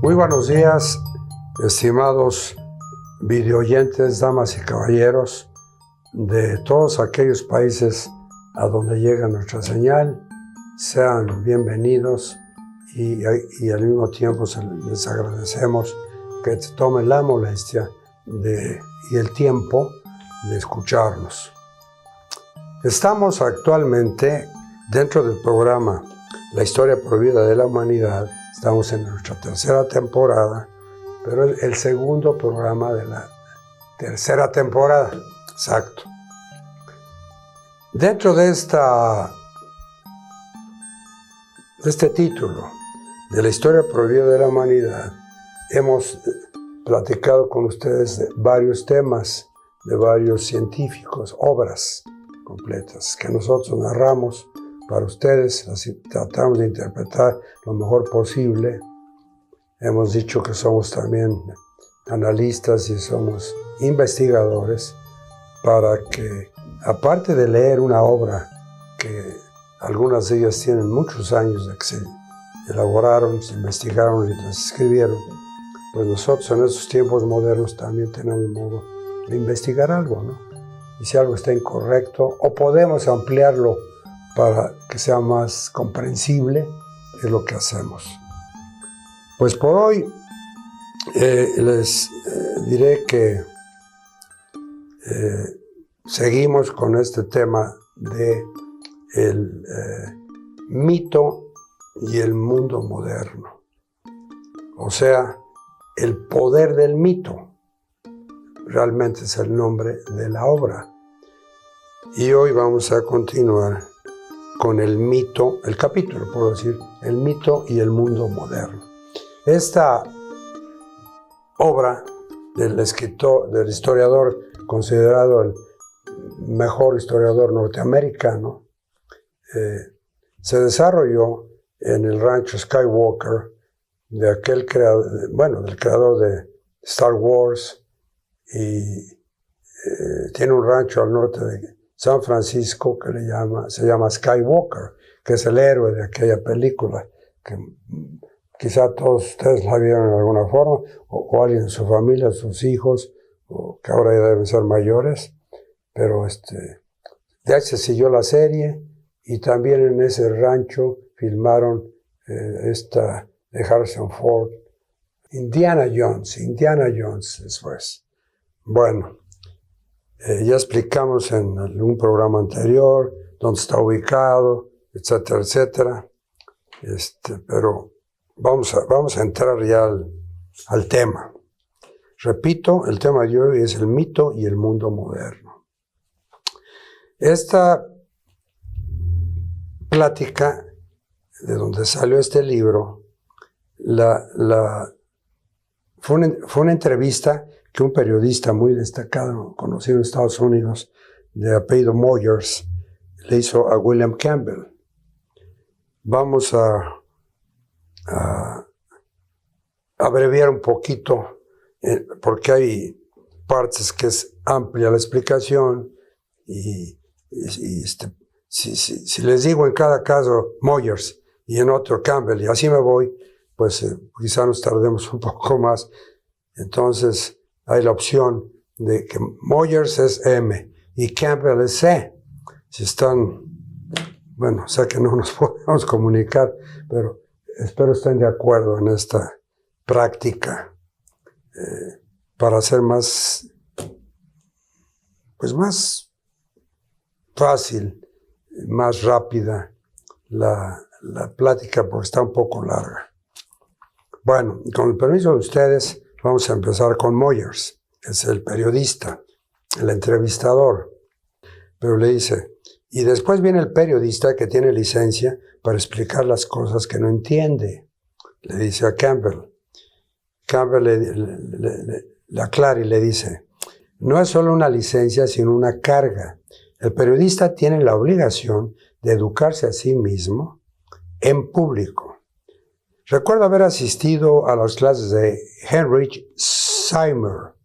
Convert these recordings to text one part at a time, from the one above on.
Muy buenos días, estimados videoyentes, damas y caballeros de todos aquellos países a donde llega nuestra señal. Sean bienvenidos y al mismo tiempo les agradecemos que tomen la molestia y el tiempo de escucharnos. Estamos actualmente dentro del programa La Historia Prohibida de la Humanidad. Estamos en nuestra tercera temporada, pero es el segundo programa de la tercera temporada. Exacto. Dentro de este título, de La Historia Prohibida de la Humanidad, hemos platicado con ustedes de varios temas, de varios científicos, obras completas que nosotros narramos para ustedes, las tratamos de interpretar lo mejor posible. Hemos dicho que somos también analistas y somos investigadores para que, aparte de leer una obra que algunas de ellas tienen muchos años de que se elaboraron, se investigaron y las escribieron, pues nosotros en estos tiempos modernos también tenemos modo de investigar algo, ¿no? Y si algo está incorrecto o podemos ampliarlo para que sea más comprensible, es lo que hacemos. Pues por hoy les diré que seguimos con este tema de el mito y el mundo moderno. O sea, el poder del mito. Realmente es el nombre de la obra. Y hoy vamos a continuar con el mito, el capítulo, puedo decir, el mito y el mundo moderno. Esta obra del escritor, del historiador considerado el mejor historiador norteamericano, se desarrolló en el rancho Skywalker de aquel del creador de Star Wars, y tiene un rancho al norte de San Francisco que se llama Skywalker, que es el héroe de aquella película, que quizá todos ustedes la vieron en alguna forma, o alguien en su familia, sus hijos, o que ahora ya deben ser mayores, pero de ahí se siguió la serie, y también en ese rancho filmaron esta de Harrison Ford, Indiana Jones después. Bueno, ya explicamos en algún programa anterior dónde está ubicado, etcétera, etcétera. Pero vamos a entrar ya al tema. Repito, el tema de hoy es el mito y el mundo moderno. Esta plática, de donde salió este libro, fue una entrevista que un periodista muy destacado, conocido en Estados Unidos, de apellido Moyers, le hizo a William Campbell. Vamos a abreviar un poquito, porque hay partes que es amplia la explicación, y si les digo en cada caso Moyers y en otro Campbell, y así me voy, pues quizá nos tardemos un poco más. Entonces hay la opción de que Moyers es M y Campbell es C. Si están, sé que no nos podemos comunicar, pero espero estén de acuerdo en esta práctica para hacer más fácil, más rápida la plática, porque está un poco larga. Bueno, con el permiso de ustedes, vamos a empezar con Moyers, que es el periodista, el entrevistador. Pero le dice, y después viene el periodista que tiene licencia para explicar las cosas que no entiende. Le dice a Campbell. Campbell le aclara y le dice, no es solo una licencia, sino una carga. El periodista tiene la obligación de educarse a sí mismo en público. Recuerdo haber asistido a las clases de Heinrich Seymour,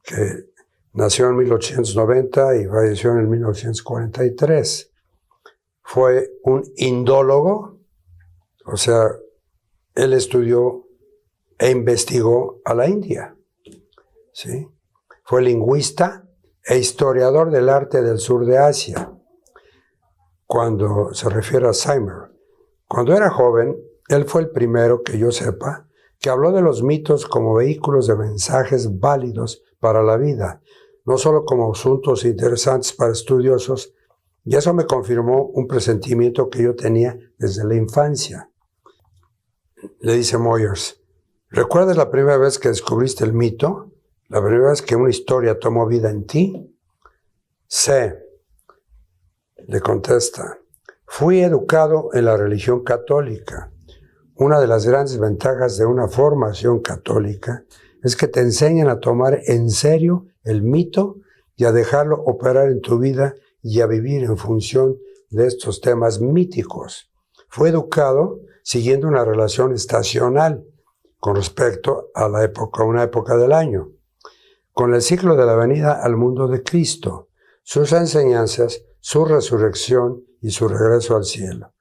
que nació en 1890 y falleció en 1943. Fue un indólogo, o sea, él estudió e investigó a la India. ¿Sí? Fue lingüista e historiador del arte del sur de Asia, cuando se refiere a Seymour. Cuando era joven, él fue el primero, que yo sepa, que habló de los mitos como vehículos de mensajes válidos para la vida, no solo como asuntos interesantes para estudiosos, y eso me confirmó un presentimiento que yo tenía desde la infancia. Le dice Moyers, ¿recuerdas la primera vez que descubriste el mito? ¿La primera vez que una historia tomó vida en ti? Sé, le contesta, fui educado en la religión católica. Una de las grandes ventajas de una formación católica es que te enseñan a tomar en serio el mito y a dejarlo operar en tu vida y a vivir en función de estos temas míticos. Fue educado siguiendo una relación estacional con respecto a una época del año, con el ciclo de la venida al mundo de Cristo, sus enseñanzas, su resurrección y su regreso al cielo.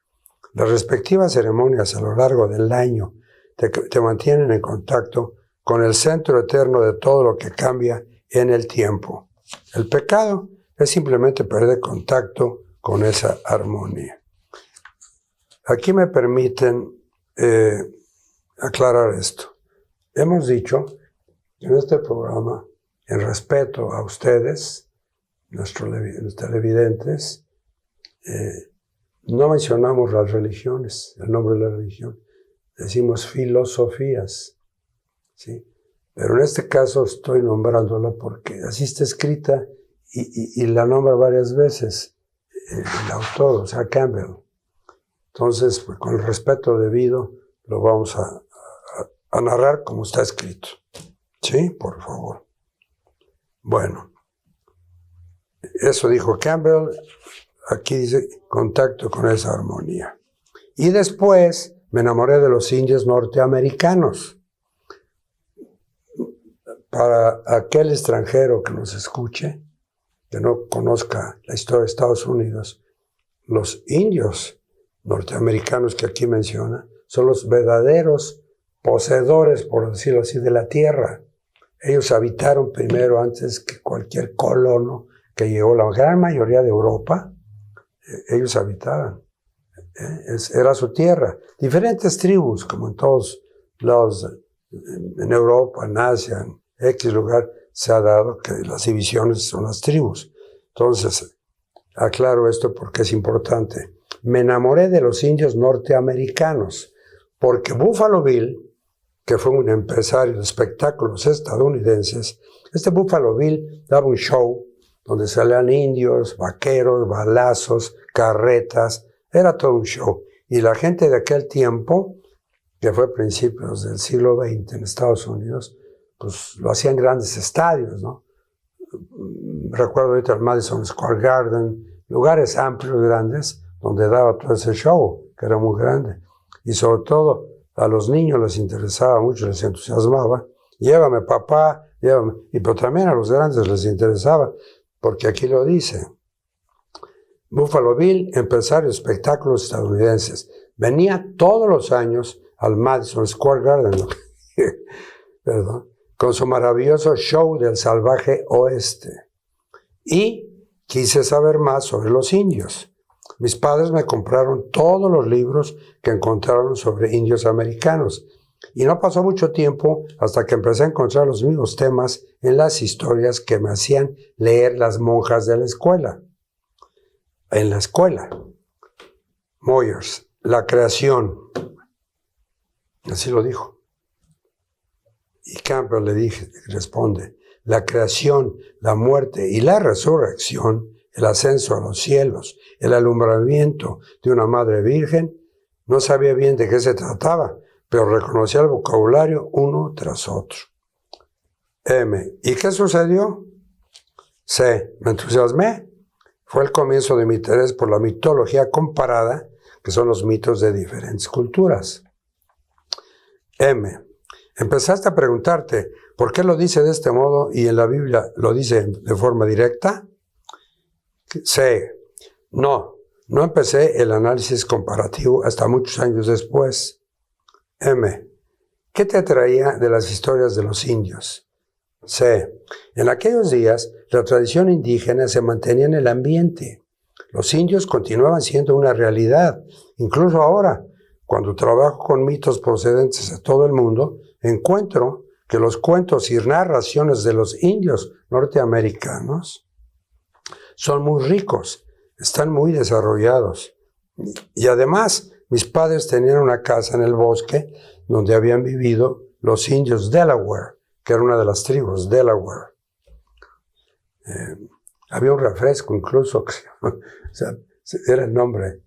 Las respectivas ceremonias a lo largo del año te mantienen en contacto con el centro eterno de todo lo que cambia en el tiempo. El pecado es simplemente perder contacto con esa armonía. Aquí me permiten aclarar esto. Hemos dicho en este programa, en respeto a ustedes, nuestros televidentes, no mencionamos las religiones, el nombre de la religión. Decimos filosofías, ¿sí? Pero en este caso estoy nombrándola porque así está escrita y la nombra varias veces el autor, o sea, Campbell. Entonces, pues, con el respeto debido, lo vamos a narrar como está escrito. ¿Sí? Por favor. Bueno, eso dijo Campbell. Aquí dice contacto con esa armonía. Y después me enamoré de los indios norteamericanos. Para aquel extranjero que nos escuche, que no conozca la historia de Estados Unidos, los indios norteamericanos que aquí menciona son los verdaderos poseedores, por decirlo así, de la tierra. Ellos habitaron primero antes que cualquier colono que llegó, la gran mayoría de Europa. Ellos habitaban, era su tierra. Diferentes tribus, como en todos lados, en Europa, en Asia, en X lugar, se ha dado que las divisiones son las tribus. Entonces, aclaro esto porque es importante. Me enamoré de los indios norteamericanos, porque Buffalo Bill, que fue un empresario de espectáculos estadounidenses, este Buffalo Bill daba un show donde salían indios, vaqueros, balazos, carretas, era todo un show. Y la gente de aquel tiempo, que fue principios del siglo XX en Estados Unidos, pues lo hacían en grandes estadios, ¿no? Recuerdo ahorita el Madison Square Garden, lugares amplios, grandes, donde daba todo ese show, que era muy grande. Y sobre todo a los niños les interesaba mucho, les entusiasmaba. Llévame, papá, llévame. Pero también a los grandes les interesaba, porque aquí lo dice. Buffalo Bill, empresario de espectáculos estadounidenses, venía todos los años al Madison Square Garden, perdón, con su maravilloso show del salvaje oeste. Y quise saber más sobre los indios. Mis padres me compraron todos los libros que encontraron sobre indios americanos. Y no pasó mucho tiempo hasta que empecé a encontrar los mismos temas en las historias que me hacían leer las monjas de la escuela. En la escuela. Moyers, la creación. Así lo dijo. Y Campbell responde, la creación, la muerte y la resurrección, el ascenso a los cielos, el alumbramiento de una madre virgen, no sabía bien de qué se trataba, pero reconocía el vocabulario uno tras otro. M. ¿Y qué sucedió? C. Me entusiasmé. Fue el comienzo de mi interés por la mitología comparada, que son los mitos de diferentes culturas. M. Empezaste a preguntarte, ¿por qué lo dice de este modo y en la Biblia lo dice de forma directa? C. No empecé el análisis comparativo hasta muchos años después. M. ¿Qué te atraía de las historias de los indios? C. En aquellos días, la tradición indígena se mantenía en el ambiente. Los indios continuaban siendo una realidad. Incluso ahora, cuando trabajo con mitos procedentes de todo el mundo, encuentro que los cuentos y narraciones de los indios norteamericanos son muy ricos, están muy desarrollados. Y además, mis padres tenían una casa en el bosque donde habían vivido los indios Delaware, que era una de las tribus, Delaware. Había un refresco incluso, o sea, era el nombre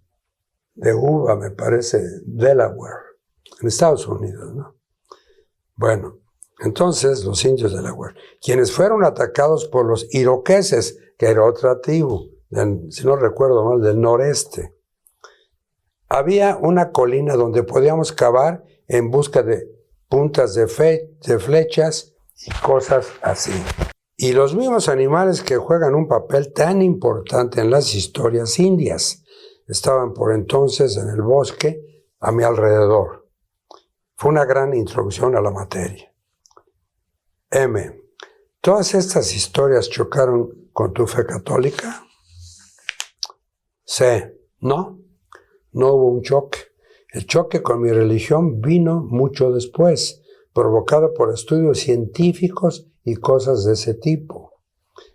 de uva, me parece, Delaware, en Estados Unidos, ¿no? Bueno, entonces los indios Delaware, quienes fueron atacados por los iroqueses, que era otra tribu, si no recuerdo mal, del noreste. Había una colina donde podíamos cavar en busca de puntas de flechas y cosas así. Y los mismos animales que juegan un papel tan importante en las historias indias estaban por entonces en el bosque a mi alrededor. Fue una gran introducción a la materia. M. ¿Todas estas historias chocaron con tu fe católica? C. No hubo un choque. El choque con mi religión vino mucho después, provocado por estudios científicos y cosas de ese tipo.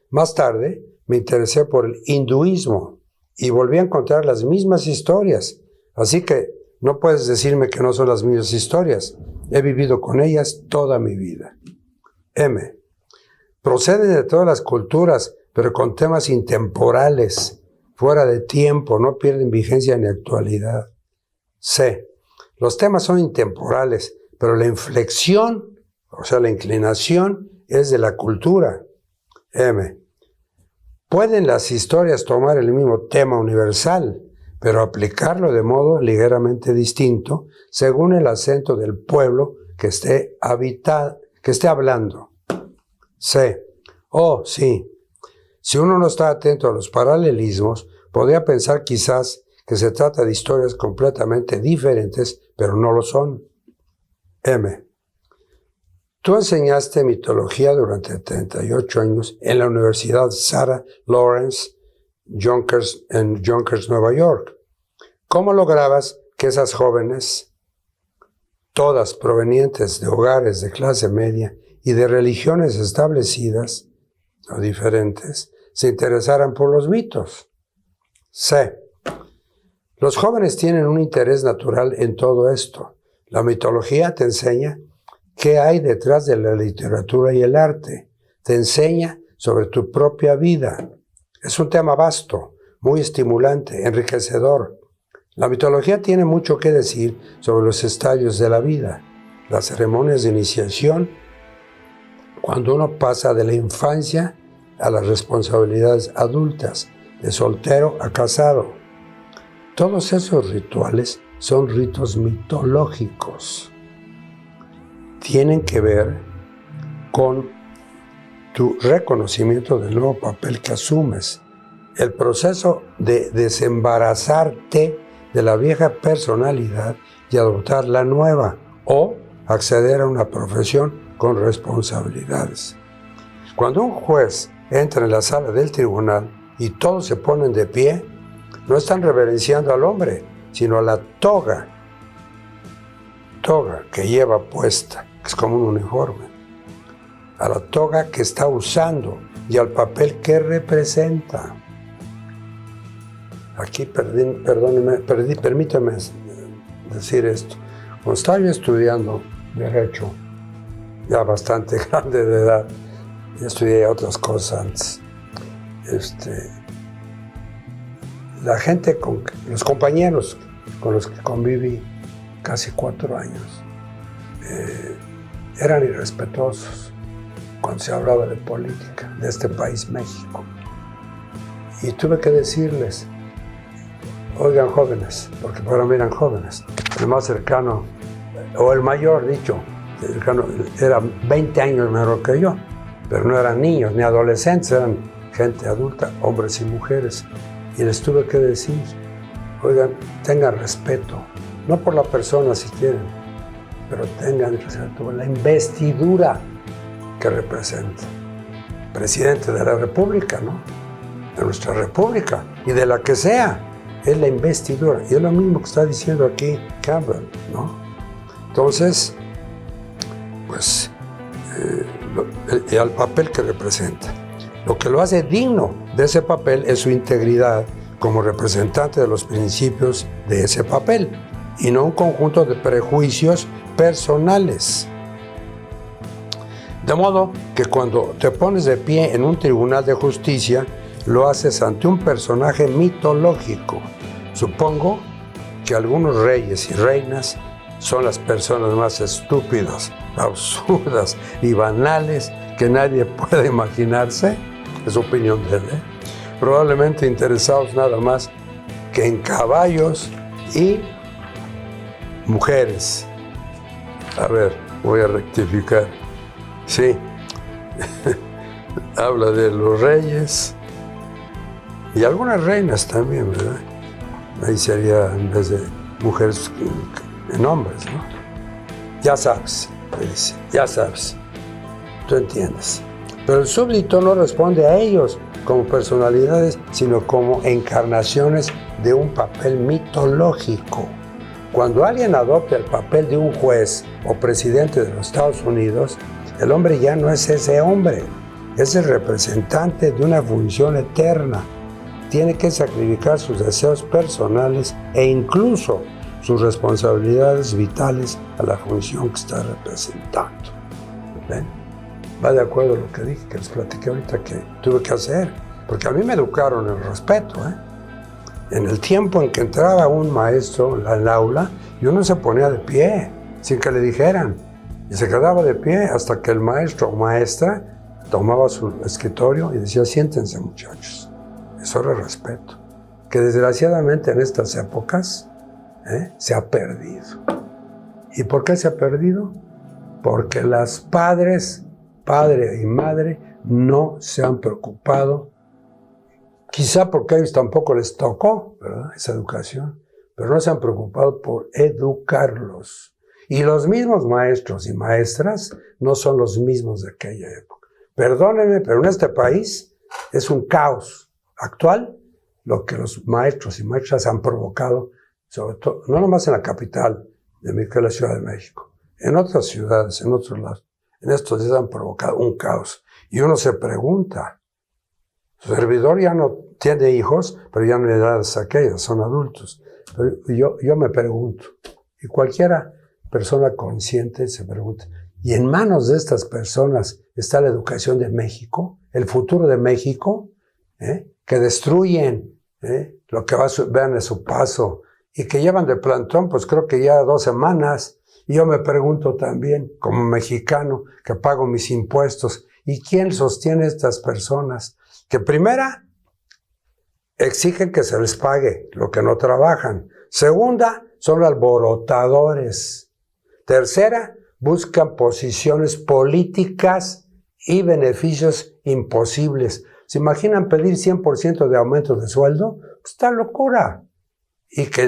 Más tarde, me interesé por el hinduismo y volví a encontrar las mismas historias. Así que no puedes decirme que no son las mismas historias. He vivido con ellas toda mi vida. M. Proceden de todas las culturas, pero con temas intemporales, fuera de tiempo, no pierden vigencia ni actualidad. C. Los temas son intemporales, pero la inflexión, o sea, la inclinación, es de la cultura. M. Pueden las historias tomar el mismo tema universal, pero aplicarlo de modo ligeramente distinto según el acento del pueblo que esté hablando. C. Oh, sí. Si uno no está atento a los paralelismos, podría pensar quizás que se trata de historias completamente diferentes, pero no lo son. M. Tú enseñaste mitología durante 38 años en la Universidad Sarah Lawrence en Yonkers, Nueva York. ¿Cómo lograbas que esas jóvenes, todas provenientes de hogares de clase media y de religiones establecidas o diferentes, se interesaran por los mitos? C. Los jóvenes tienen un interés natural en todo esto. La mitología te enseña qué hay detrás de la literatura y el arte. Te enseña sobre tu propia vida. Es un tema vasto, muy estimulante, enriquecedor. La mitología tiene mucho que decir sobre los estadios de la vida, las ceremonias de iniciación, cuando uno pasa de la infancia a las responsabilidades adultas, de soltero a casado. Todos esos rituales son ritos mitológicos. Tienen que ver con tu reconocimiento del nuevo papel que asumes, el proceso de desembarazarte de la vieja personalidad y adoptar la nueva, o acceder a una profesión con responsabilidades. Cuando un juez entra en la sala del tribunal y todos se ponen de pie, no están reverenciando al hombre, sino a la toga que lleva puesta, que es como un uniforme, a la toga que está usando y al papel que representa. Aquí permítame decir esto. Cuando estaba yo estudiando Derecho, ya bastante grande de edad, ya estudié otras cosas antes. La gente, los compañeros con los que conviví casi 4 años, eran irrespetuosos cuando se hablaba de política de este país, México. Y tuve que decirles, oigan jóvenes, porque para mí eran jóvenes, el más cercano, o el mayor dicho, cercano, era 20 años menor que yo, pero no eran niños ni adolescentes, eran gente adulta, hombres y mujeres. Y les tuve que decir, oigan, tengan respeto, no por la persona si quieren, pero tengan respeto la investidura que representa. Presidente de la República, ¿no? De nuestra República y de la que sea, es la investidura. Y es lo mismo que está diciendo aquí Campbell, ¿no? Entonces, pues, al papel que representa. Lo que lo hace digno de ese papel es su integridad como representante de los principios de ese papel y no un conjunto de prejuicios personales. De modo que cuando te pones de pie en un tribunal de justicia, lo haces ante un personaje mitológico. Supongo que algunos reyes y reinas son las personas más estúpidas, absurdas y banales que nadie puede imaginarse. Es opinión de él, ¿eh? Probablemente interesados nada más que en caballos y mujeres. A ver, voy a rectificar. Sí, habla de los reyes y algunas reinas también, ¿verdad? Ahí sería en vez de mujeres en hombres, ¿no? Ya sabes, me dice, ya sabes, tú entiendes. Pero el súbdito no responde a ellos como personalidades, sino como encarnaciones de un papel mitológico. Cuando alguien adopta el papel de un juez o presidente de los Estados Unidos, el hombre ya no es ese hombre, es el representante de una función eterna. Tiene que sacrificar sus deseos personales e incluso sus responsabilidades vitales a la función que está representando. ¿Ven? Va de acuerdo a lo que dije, que les platiqué ahorita que tuve que hacer, porque a mí me educaron en respeto, ¿eh? En el tiempo en que entraba un maestro en el aula, yo no se ponía de pie, sin que le dijeran, y se quedaba de pie hasta que el maestro o maestra tomaba su escritorio y decía, siéntense muchachos. Eso era respeto, que desgraciadamente en estas épocas se ha perdido. ¿Y por qué se ha perdido? Porque las padre y madre, no se han preocupado, quizá porque a ellos tampoco les tocó, ¿verdad?, esa educación, pero no se han preocupado por educarlos. Y los mismos maestros y maestras no son los mismos de aquella época. Perdónenme, pero en este país es un caos actual lo que los maestros y maestras han provocado, sobre todo, no nomás en la capital de la Ciudad de México, en otras ciudades, en otros lados. En estos días han provocado un caos. Y uno se pregunta, su servidor ya no tiene hijos, pero ya no hay edades aquellas, son adultos. Pero yo me pregunto, y cualquiera persona consciente se pregunta, ¿y en manos de estas personas está la educación de México, el futuro de México, que destruyen lo que vean a su paso y que llevan de plantón, pues creo que ya 2 semanas? Y yo me pregunto también, como mexicano, que pago mis impuestos, ¿y quién sostiene a estas personas? Que primera, exigen que se les pague lo que no trabajan. Segunda, son alborotadores. Tercera, buscan posiciones políticas y beneficios imposibles. ¿Se imaginan pedir 100% de aumento de sueldo? Pues está locura. Y que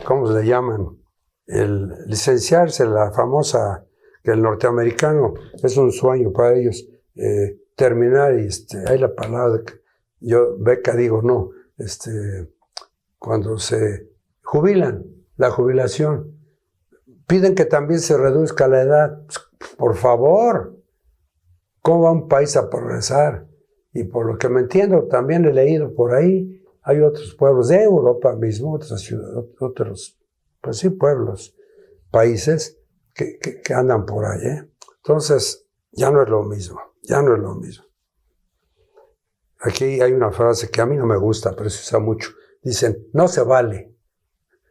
¿cómo se le llaman? El licenciarse, la famosa, que el norteamericano es un sueño para ellos, terminar, y hay la palabra que yo, beca, digo, no, cuando se jubilan, la jubilación, piden que también se reduzca la edad. Por favor, ¿cómo va un país a progresar? Y por lo que me entiendo, también he leído por ahí, hay otros pueblos de Europa mismo, otras ciudades, otros, pues sí, pueblos, países que andan por ahí, ¿eh? Entonces, ya no es lo mismo, ya no es lo mismo. Aquí hay una frase que a mí no me gusta, pero se usa mucho. Dicen, no se vale.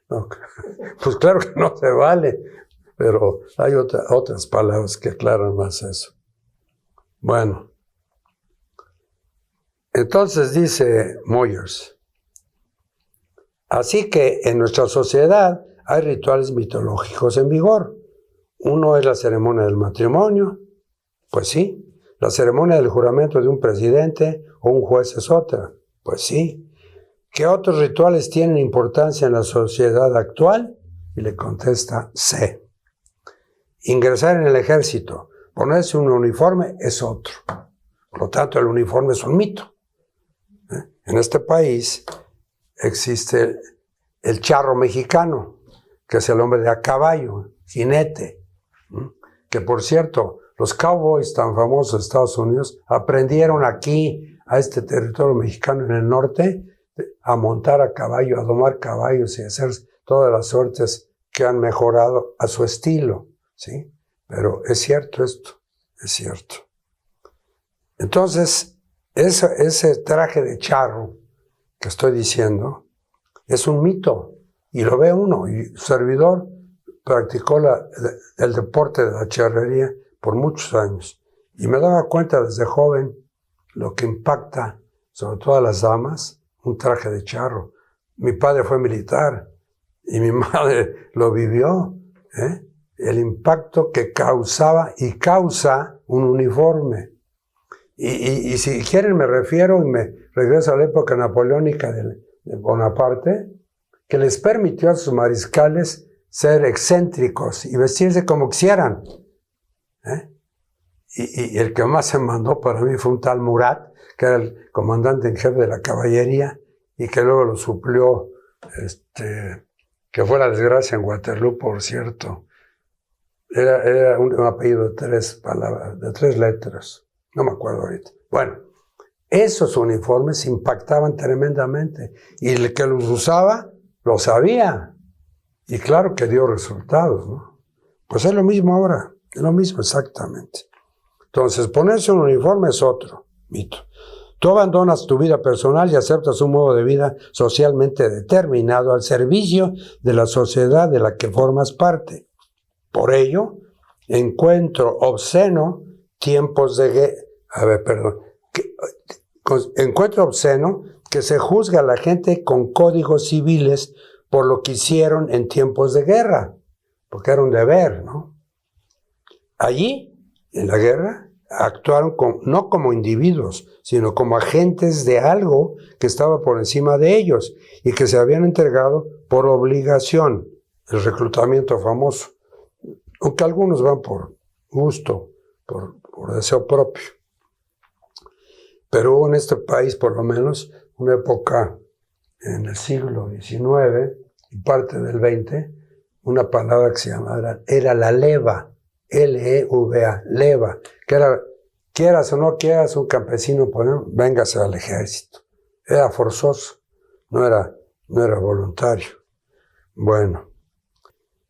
No, pues claro que no se vale, pero hay otras palabras que aclaran más eso. Bueno, entonces dice Moyers, así que en nuestra sociedad hay rituales mitológicos en vigor. Uno es la ceremonia del matrimonio, pues sí. La ceremonia del juramento de un presidente o un juez es otra, pues sí. ¿Qué otros rituales tienen importancia en la sociedad actual? Y le contesta C. Ingresar en el ejército, ponerse un uniforme es otro. Por lo tanto, el uniforme es un mito. En este país existe el charro mexicano, que es el hombre de a caballo, jinete, que por cierto, los cowboys tan famosos de Estados Unidos aprendieron aquí, a este territorio mexicano en el norte, a montar a caballo, a domar caballos y a hacer todas las suertes que han mejorado a su estilo, ¿sí? Pero es cierto esto, es cierto. Entonces, ese traje de charro que estoy diciendo es un mito, y lo ve uno, y su servidor practicó el deporte de la charrería por muchos años, y me daba cuenta desde joven lo que impacta, sobre todo a las damas, un traje de charro. Mi padre fue militar, y mi madre lo vivió, el impacto que causaba y causa un uniforme. Y si quieren me refiero y me regreso a la época napoleónica de Bonaparte, que les permitió a sus mariscales ser excéntricos y vestirse como quisieran. Y el que más se mandó para mí fue un tal Murat, que era el comandante en jefe de la caballería y que luego lo suplió, que fue la desgracia en Waterloo, por cierto. Era un apellido de 3 palabras, de 3 letras. No me acuerdo ahorita. Bueno, esos uniformes impactaban tremendamente. Y el que los usaba, lo sabía. Y claro que dio resultados, ¿no? Pues es lo mismo ahora. Es lo mismo exactamente. Entonces, ponerse un uniforme es otro mito. Tú abandonas tu vida personal y aceptas un modo de vida socialmente determinado al servicio de la sociedad de la que formas parte. Por ello, encuentro obsceno encuentro obsceno que se juzga a la gente con códigos civiles por lo que hicieron en tiempos de guerra, porque era un deber, ¿no? Allí, en la guerra, actuaron no como individuos, sino como agentes de algo que estaba por encima de ellos y que se habían entregado por obligación, el reclutamiento famoso, aunque algunos van por gusto, por deseo propio. Pero hubo en este país, por lo menos, una época en el siglo XIX y parte del XX, una palabra que se llamaba, era la leva, L-E-V-A, leva, que era, quieras o no quieras, un campesino, véngase al ejército. Era forzoso, no era voluntario. Bueno,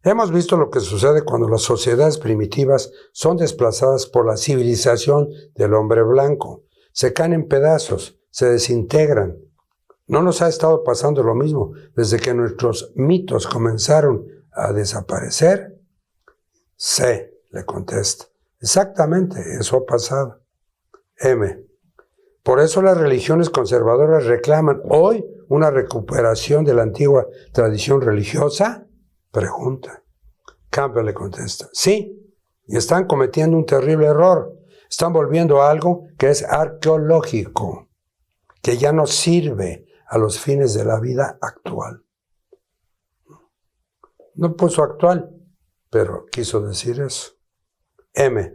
hemos visto lo que sucede cuando las sociedades primitivas son desplazadas por la civilización del hombre blanco. Se caen en pedazos, se desintegran. ¿No nos ha estado pasando lo mismo desde que nuestros mitos comenzaron a desaparecer? Sí, le contesta. Exactamente, eso ha pasado. M. Por eso las religiones conservadoras reclaman hoy una recuperación de la antigua tradición religiosa. Pregunta. Campbell le contesta. Sí, y están cometiendo un terrible error. Están volviendo a algo que es arqueológico, que ya no sirve a los fines de la vida actual. No puso actual, pero quiso decir eso. M.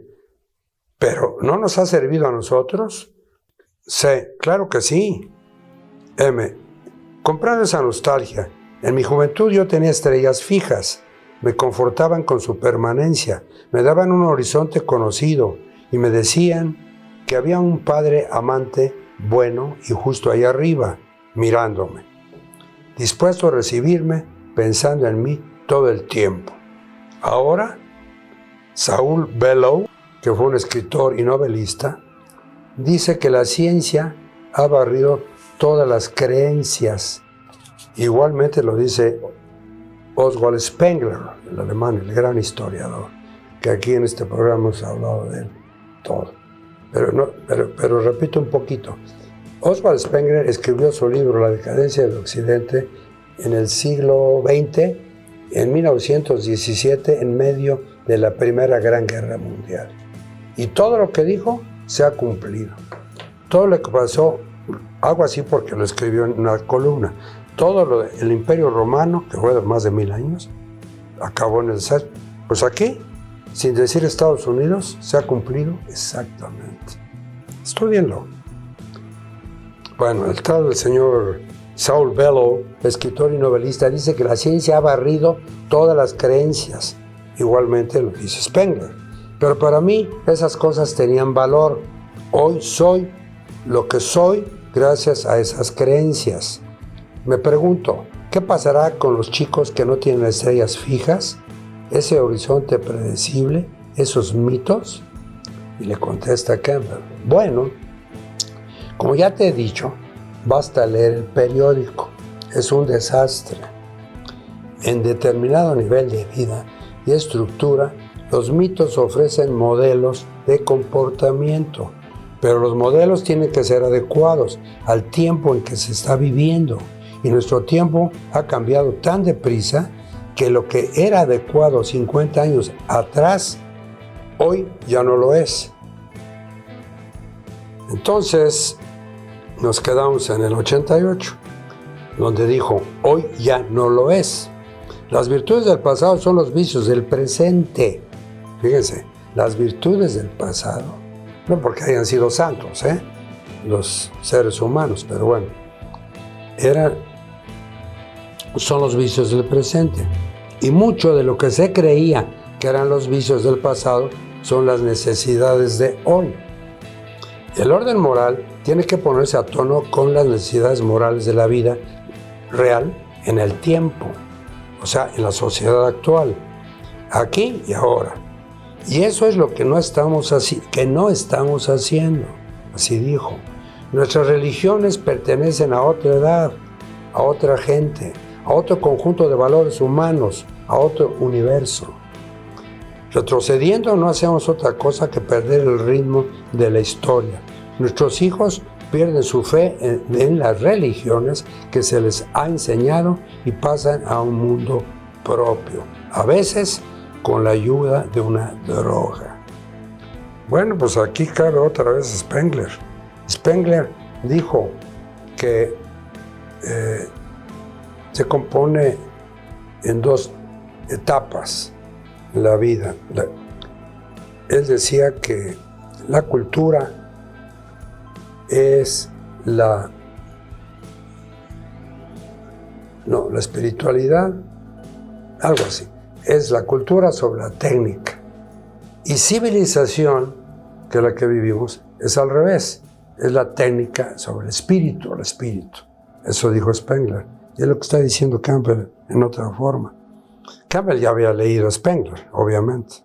¿Pero no nos ha servido a nosotros? C. Claro que sí. M. Comprando esa nostalgia. En mi juventud yo tenía estrellas fijas. Me confortaban con su permanencia. Me daban un horizonte conocido y me decían que había un padre amante, bueno y justo ahí arriba, mirándome, dispuesto a recibirme, pensando en mí todo el tiempo. Ahora, Saul Bellow, que fue un escritor y novelista, dice que la ciencia ha barrido todas las creencias. Igualmente lo dice Oswald Spengler, el alemán, el gran historiador, que aquí en este programa hemos hablado de él todo. Pero repito un poquito. Oswald Spengler escribió su libro La decadencia del Occidente en el siglo XX, en 1917, en medio de la Primera Gran Guerra Mundial. Y todo lo que dijo se ha cumplido. Todo lo que pasó, hago así porque lo escribió en una columna, todo lo del Imperio Romano, que fue de más de 1000 años, acabó en el desastre. Pues aquí sin decir Estados Unidos, se ha cumplido exactamente. Estúdienlo. Bueno, el tal del señor Saul Bellow, escritor y novelista, dice que la ciencia ha barrido todas las creencias. Igualmente lo dice Spengler. Pero para mí esas cosas tenían valor. Hoy soy lo que soy gracias a esas creencias. Me pregunto, ¿qué pasará con los chicos que no tienen estrellas fijas? ¿Ese horizonte predecible? ¿Esos mitos? Y le contesta Campbell, bueno, como ya te he dicho, basta leer el periódico. Es un desastre. En determinado nivel de vida y estructura, los mitos ofrecen modelos de comportamiento, pero los modelos tienen que ser adecuados al tiempo en que se está viviendo. Y nuestro tiempo ha cambiado tan deprisa que lo que era adecuado 50 años atrás, hoy ya no lo es. Entonces, nos quedamos en el 88, donde dijo, hoy ya no lo es. Las virtudes del pasado son los vicios del presente. Fíjense, las virtudes del pasado, no porque hayan sido santos, los seres humanos, pero bueno, son los vicios del presente. Y mucho de lo que se creía que eran los vicios del pasado son las necesidades de hoy. El orden moral tiene que ponerse a tono con las necesidades morales de la vida real en el tiempo, o sea, en la sociedad actual, aquí y ahora. Y eso es lo que no estamos haciendo, así dijo. Nuestras religiones pertenecen a otra edad, a otra gente, a otro conjunto de valores humanos, a otro universo. Retrocediendo no hacemos otra cosa que perder el ritmo de la historia. Nuestros hijos pierden su fe en las religiones que se les ha enseñado y pasan a un mundo propio, a veces con la ayuda de una droga. Bueno, pues aquí cabe otra vez Spengler. Spengler dijo que se compone en dos etapas la vida. Él decía que la cultura es la espiritualidad, algo así, es la cultura sobre la técnica. Y civilización, que es la que vivimos, es al revés, es la técnica sobre el espíritu. Eso dijo Spengler, y es lo que está diciendo Campbell en otra forma. Campbell ya había leído a Spengler, obviamente.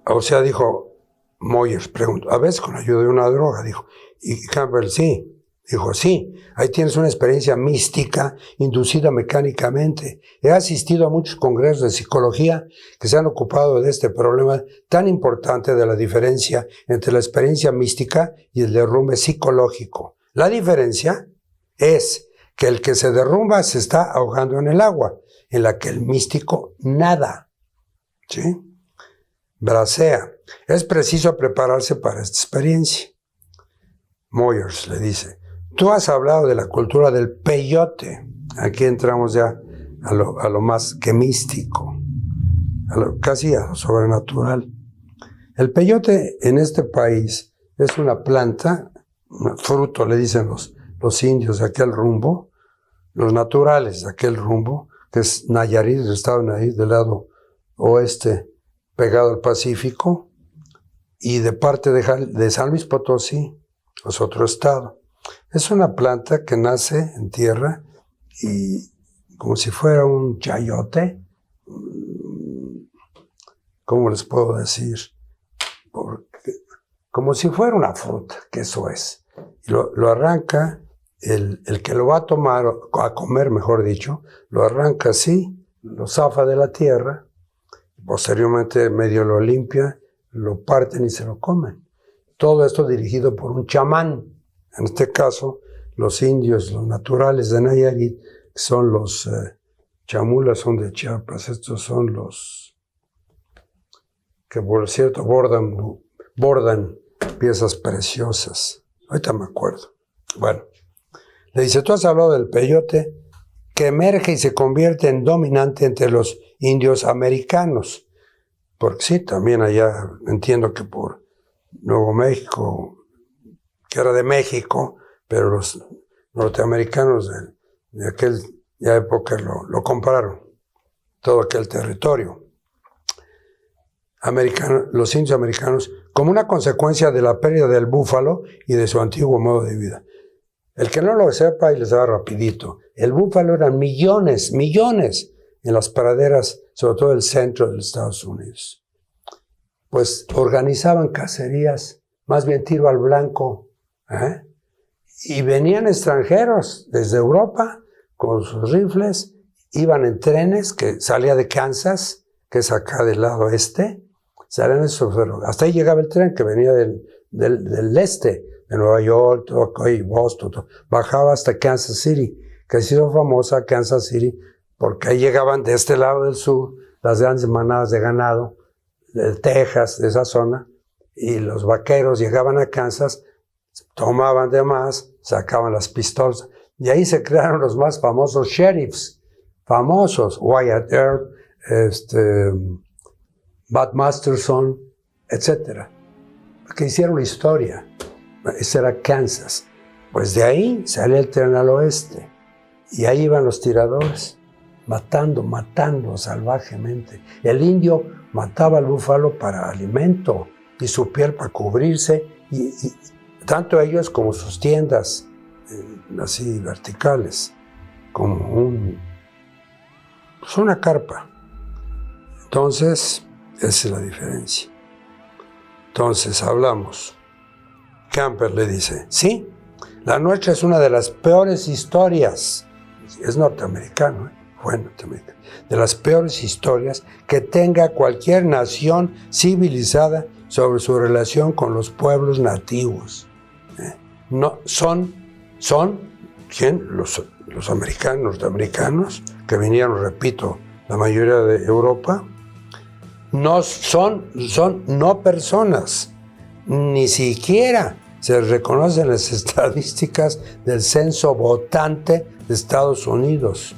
O sea, dijo Moyers, preguntó, a veces con ayuda de una droga, dijo. Y Campbell, sí. Dijo, sí, ahí tienes una experiencia mística inducida mecánicamente. He asistido a muchos congresos de psicología que se han ocupado de este problema tan importante de la diferencia entre la experiencia mística y el derrumbe psicológico. La diferencia es que el que se derrumba se está ahogando en el agua, en la que el místico nada. ¿Sí? Bracea. Es preciso prepararse para esta experiencia. Moyers le dice, tú has hablado de la cultura del peyote. Aquí entramos ya a lo más que místico, casi a lo sobrenatural. El peyote en este país es una planta, un fruto, le dicen los indios de aquel rumbo, los naturales de aquel rumbo, que es Nayarit, el estado de Nayarit, del lado oeste, pegado al Pacífico, y de parte de San Luis Potosí, es otro estado. Es una planta que nace en tierra y como si fuera un chayote, ¿cómo les puedo decir? Como si fuera una fruta, que eso es. Y lo arranca, el que lo va a tomar, a comer mejor dicho, lo arranca así, lo zafa de la tierra, posteriormente medio lo limpia, lo parten y se lo comen. Todo esto dirigido por un chamán. En este caso, los indios, los naturales de Nayarit, son los chamulas, son de Chiapas. Estos son los que, por cierto, bordan piezas preciosas. Ahorita me acuerdo. Bueno, le dice, tú has hablado del peyote que emerge y se convierte en dominante entre los indios americanos. porque sí, también allá entiendo que por Nuevo México, que era de México, pero los norteamericanos de aquella época lo compraron, todo aquel territorio. Los indios americanos, como una consecuencia de la pérdida del búfalo y de su antiguo modo de vida. El que no lo sepa, y les da rapidito, el búfalo eran millones en las praderas, sobre todo el centro de los Estados Unidos. Pues organizaban cacerías, más bien tiro al blanco, y venían extranjeros desde Europa con sus rifles, iban en trenes que salía de Kansas, que es acá del lado este, salían esos, hasta ahí llegaba el tren que venía del este, de Nueva York, y Boston, bajaba hasta Kansas City, que ha sido famosa Kansas City, porque ahí llegaban de este lado del sur las grandes manadas de ganado, de Texas, de esa zona, y los vaqueros llegaban a Kansas, tomaban de más, sacaban las pistolas, y ahí se crearon los más famosos sheriffs, Wyatt Earp, Bud Masterson, etc., que hicieron la historia. Ese era Kansas. Pues de ahí salía el tren al oeste, y ahí iban los tiradores, matando salvajemente. El indio mataba al búfalo para alimento, y su piel para cubrirse, y tanto ellos como sus tiendas, así verticales, como una carpa. Entonces, esa es la diferencia. Entonces, hablamos. Camper le dice, sí, la nuestra es una de las peores historias, es norteamericano, fue norteamericano, de las peores historias que tenga cualquier nación civilizada sobre su relación con los pueblos nativos. No, son ¿quién? Los americanos, norteamericanos, que vinieron, repito, la mayoría de Europa, no son no personas, ni siquiera se reconocen las estadísticas del censo votante de Estados Unidos.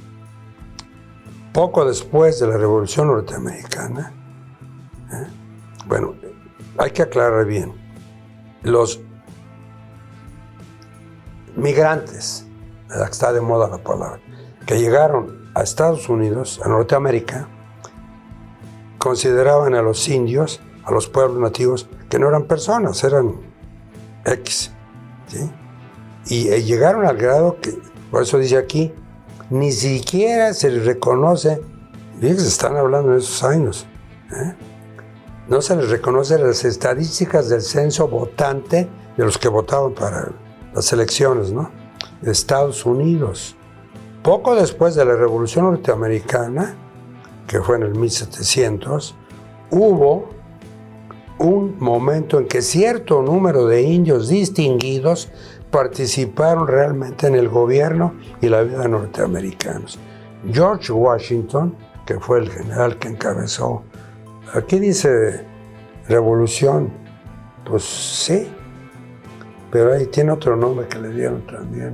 Poco después de la Revolución Norteamericana, bueno, hay que aclarar bien, los migrantes, está de moda la palabra, que llegaron a Estados Unidos, a Norteamérica, consideraban a los indios, a los pueblos nativos, que no eran personas, eran X, ¿sí? Y llegaron al grado que, por eso dice aquí, ni siquiera se les reconoce, fíjense, están hablando de esos años, no se les reconoce las estadísticas del censo votante de los que votaban para las elecciones, ¿no?, de Estados Unidos. Poco después de la Revolución Norteamericana, que fue en el 1700, hubo un momento en que cierto número de indios distinguidos participaron realmente en el gobierno y la vida norteamericanos. George Washington, que fue el general que encabezó, aquí dice revolución, pues sí, pero ahí tiene otro nombre que le dieron también.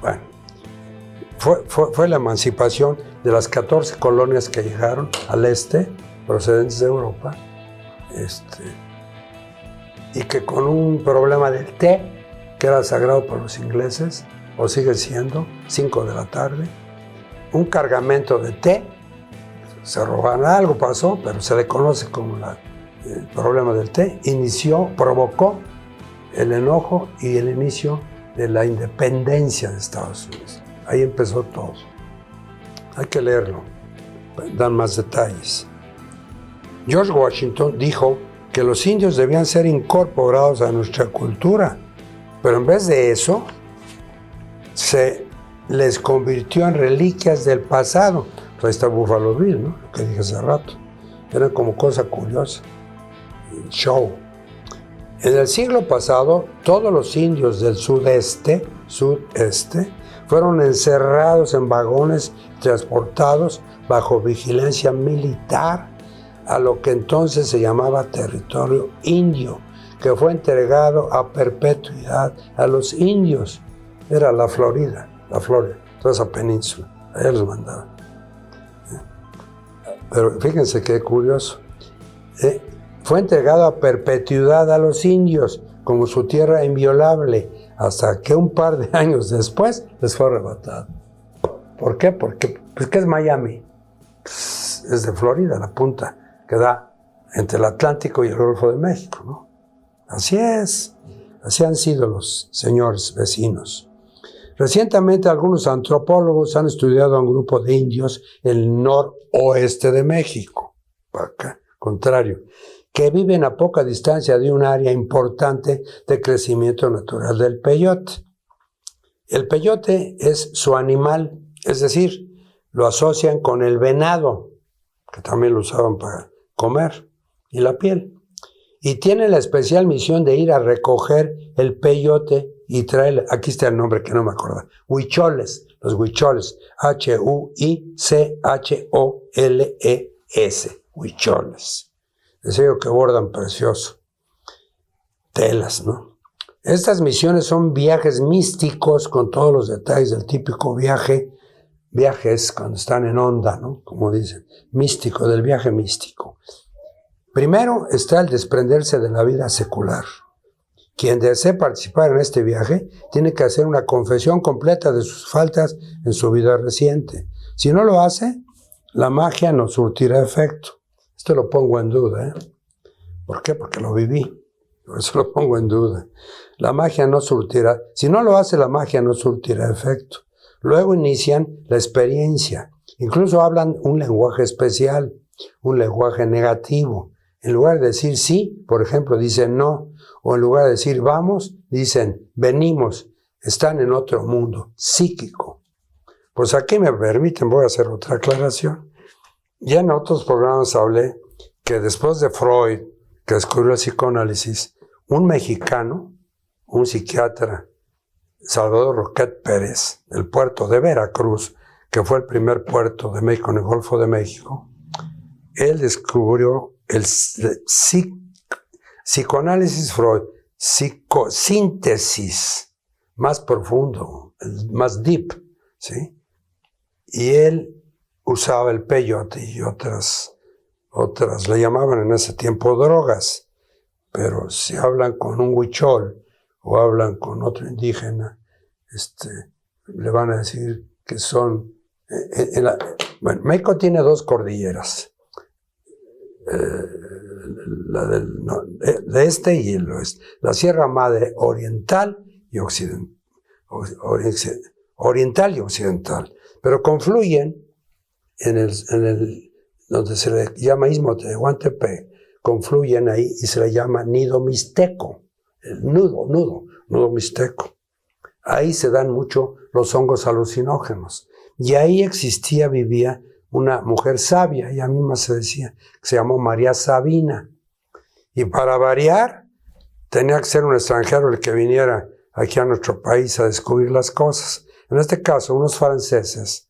Bueno, fue la emancipación de las 14 colonias que llegaron al este, procedentes de Europa, y que con un problema del té, que era sagrado para los ingleses, o sigue siendo, 5 de la tarde, un cargamento de té, se robaron, algo pasó, pero se le conoce como el problema del té, provocó el enojo y el inicio de la independencia de Estados Unidos. Ahí empezó todo. Hay que leerlo, dan más detalles. George Washington dijo que los indios debían ser incorporados a nuestra cultura, pero en vez de eso, se les convirtió en reliquias del pasado. Pues ahí está Buffalo Bill, ¿no?, lo que dije hace rato. Era como cosa curiosa, show. En el siglo pasado, todos los indios del sudeste, fueron encerrados en vagones, transportados bajo vigilancia militar a lo que entonces se llamaba territorio indio, que fue entregado a perpetuidad a los indios. Era la Florida, toda esa península, allá los mandaban. Pero fíjense qué curioso. Fue entregado a perpetuidad a los indios como su tierra inviolable, hasta que un par de años después les fue arrebatado. ¿Por qué? Porque pues, ¿qué es Miami? Pues, es de Florida, la punta que da entre el Atlántico y el Golfo de México, ¿no? Así es. Así han sido los señores vecinos. Recientemente algunos antropólogos han estudiado a un grupo de indios en el noroeste de México, acá, contrario, que viven a poca distancia de un área importante de crecimiento natural del peyote. El peyote es su animal, es decir, lo asocian con el venado, que también lo usaban para comer, y la piel. Y tiene la especial misión de ir a recoger el peyote y traer, aquí está el nombre que no me acuerdo, huicholes, los huicholes, Huicholes, huicholes. Les digo que bordan precioso. Telas, ¿no? Estas misiones son viajes místicos con todos los detalles del típico viajes cuando están en onda, ¿no? Como dicen, místico, del viaje místico. Primero está el desprenderse de la vida secular. Quien desee participar en este viaje tiene que hacer una confesión completa de sus faltas en su vida reciente. Si no lo hace, la magia no surtirá efecto. Esto lo pongo en duda, ¿eh? ¿Por qué? Porque lo viví. Por eso lo pongo en duda. La magia no surtirá. Si no lo hace, la magia no surtirá efecto. Luego inician la experiencia. Incluso hablan un lenguaje especial, un lenguaje negativo. En lugar de decir sí, por ejemplo, dicen no. O en lugar de decir vamos, dicen venimos. Están en otro mundo psíquico. Pues aquí me permiten, voy a hacer otra aclaración. Ya en otros programas hablé que después de Freud, que descubrió el psicoanálisis, un mexicano, un psiquiatra, Salvador Roquet Pérez, del puerto de Veracruz, que fue el primer puerto de México en el Golfo de México, él descubrió el psicoanálisis Freud, psicosíntesis, más profundo, más deep, ¿sí? Y él usaba el peyote y otras le llamaban en ese tiempo drogas, pero si hablan con un huichol o hablan con otro indígena, le van a decir que son... Bueno, México tiene dos cordilleras, la de este y el oeste, la Sierra Madre Oriental y Oriental y Occidental, pero confluyen en donde se le llama Istmo de Tehuantepec, confluyen ahí y se le llama Nido Mixteco, el nudo mixteco. Ahí se dan mucho los hongos alucinógenos. Y ahí vivía una mujer sabia, ella misma se decía, que se llamó María Sabina. Y para variar, tenía que ser un extranjero el que viniera aquí a nuestro país a descubrir las cosas. En este caso, unos franceses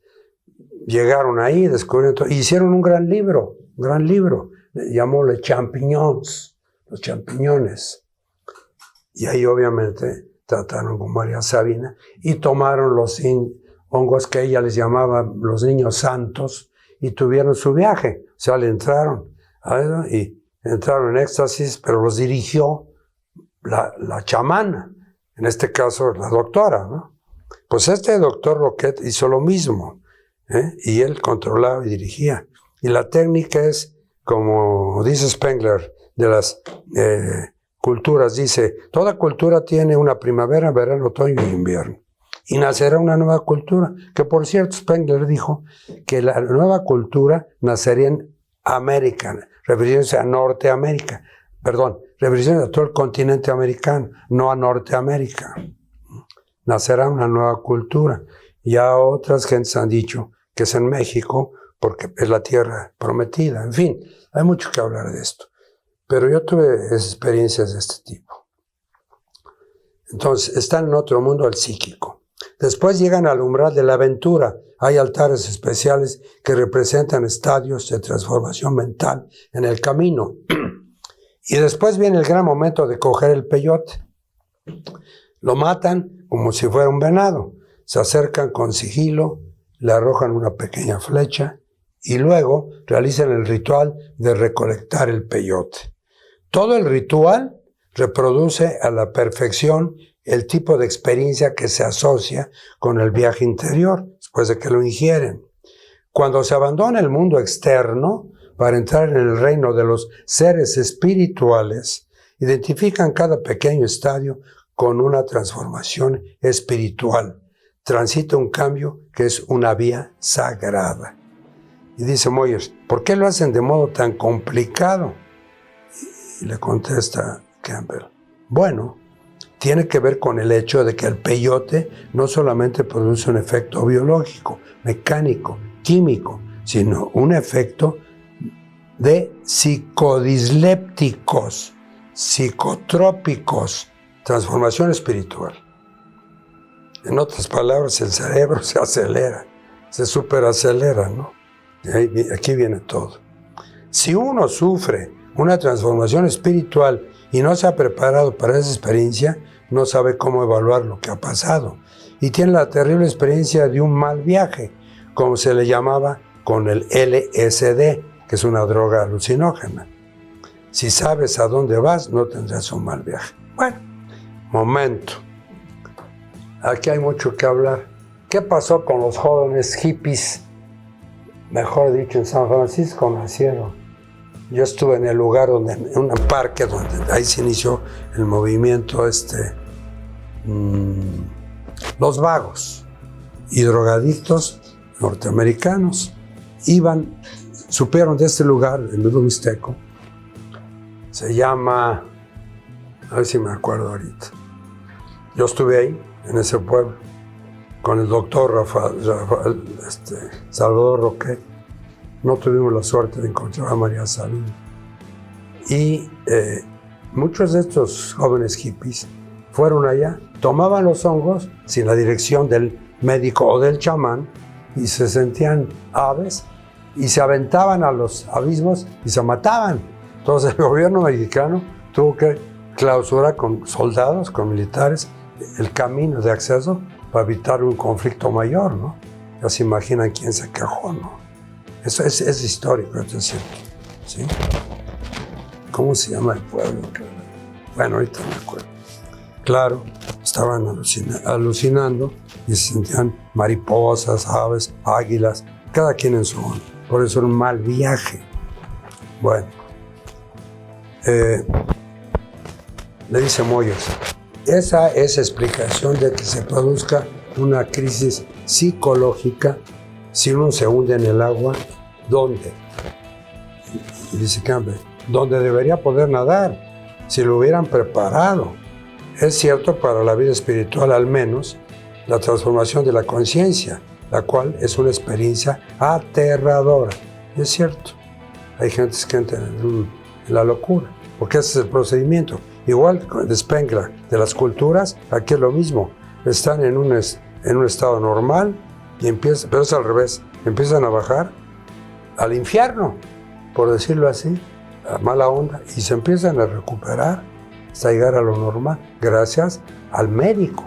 llegaron ahí, descubrieron todo, y hicieron un gran libro, llamó Les Champignons, los champiñones. Y ahí obviamente trataron con María Sabina y tomaron los hongos que ella les llamaba los niños santos y tuvieron su viaje. O sea, le entraron y entraron en éxtasis, pero los dirigió la chamana, en este caso la doctora, ¿no? Pues este doctor Roquet hizo lo mismo, y él controlaba y dirigía. Y la técnica es, como dice Spengler, de las culturas, dice, toda cultura tiene una primavera, verano, otoño y invierno. Y nacerá una nueva cultura, que por cierto Spengler dijo que la nueva cultura nacería en América, refiriéndose a Norteamérica, refiriéndose a todo el continente americano, no a Norteamérica. Nacerá una nueva cultura. Ya otras gentes han dicho que es en México, porque es la tierra prometida. En fin, hay mucho que hablar de esto. Pero yo tuve experiencias de este tipo. Entonces, están en otro mundo, el psíquico. Después llegan al umbral de la aventura. Hay altares especiales que representan estadios de transformación mental en el camino. Y después viene el gran momento de coger el peyote. Lo matan como si fuera un venado. Se acercan con sigilo, le arrojan una pequeña flecha y luego realizan el ritual de recolectar el peyote. Todo el ritual reproduce a la perfección el tipo de experiencia que se asocia con el viaje interior, después de que lo ingieren. Cuando se abandona el mundo externo para entrar en el reino de los seres espirituales, identifican cada pequeño estadio con una transformación espiritual. Transita un cambio que es una vía sagrada. Y dice Moyers, ¿por qué lo hacen de modo tan complicado? Y le contesta Campbell, bueno, tiene que ver con el hecho de que el peyote no solamente produce un efecto biológico, mecánico, químico, sino un efecto de psicodislépticos, psicotrópicos, transformación espiritual. En otras palabras, el cerebro se acelera, se superacelera, ¿no? Y aquí viene todo. Si uno sufre una transformación espiritual y no se ha preparado para esa experiencia, no sabe cómo evaluar lo que ha pasado. Y tiene la terrible experiencia de un mal viaje, como se le llamaba con el LSD, que es una droga alucinógena. Si sabes a dónde vas, no tendrás un mal viaje. Bueno, momento. Aquí hay mucho que hablar. ¿Qué pasó con los jóvenes hippies? Mejor dicho, en San Francisco nacieron. Yo estuve en el lugar donde, en un parque donde ahí se inició el movimiento los vagos y drogadictos norteamericanos supieron de este lugar, el Nudo Mixteco, se llama, a ver si me acuerdo ahorita. Yo estuve ahí, en ese pueblo, con el doctor Salvador Roquet. No tuvimos la suerte de encontrar a María Sabina. Y muchos de estos jóvenes hippies fueron allá, tomaban los hongos sin la dirección del médico o del chamán y se sentían aves y se aventaban a los abismos y se mataban. Entonces el gobierno mexicano tuvo que clausurar con soldados, con militares, el camino de acceso para evitar un conflicto mayor, ¿no? Ya se imaginan quién se quejó, ¿no? Eso es histórico, esto es cierto, ¿sí? ¿Cómo se llama el pueblo? Bueno, ahorita me acuerdo. Claro, estaban alucinando y se sentían mariposas, aves, águilas, cada quien en su onda. Por eso era un mal viaje. Bueno, le dice Moyers, esa es explicación de que se produzca una crisis psicológica si uno se hunde en el agua. ¿Dónde? Y dice Campbell, donde debería poder nadar, si lo hubieran preparado. Es cierto para la vida espiritual al menos, la transformación de la conciencia, la cual es una experiencia aterradora. Y es cierto, hay gentes que entran en la locura, porque ese es el procedimiento. Igual de Spengler, de las culturas, aquí es lo mismo. Están en un estado normal, pero es al revés, empiezan a bajar al infierno, por decirlo así, a mala onda, y se empiezan a recuperar hasta llegar a lo normal, gracias al médico,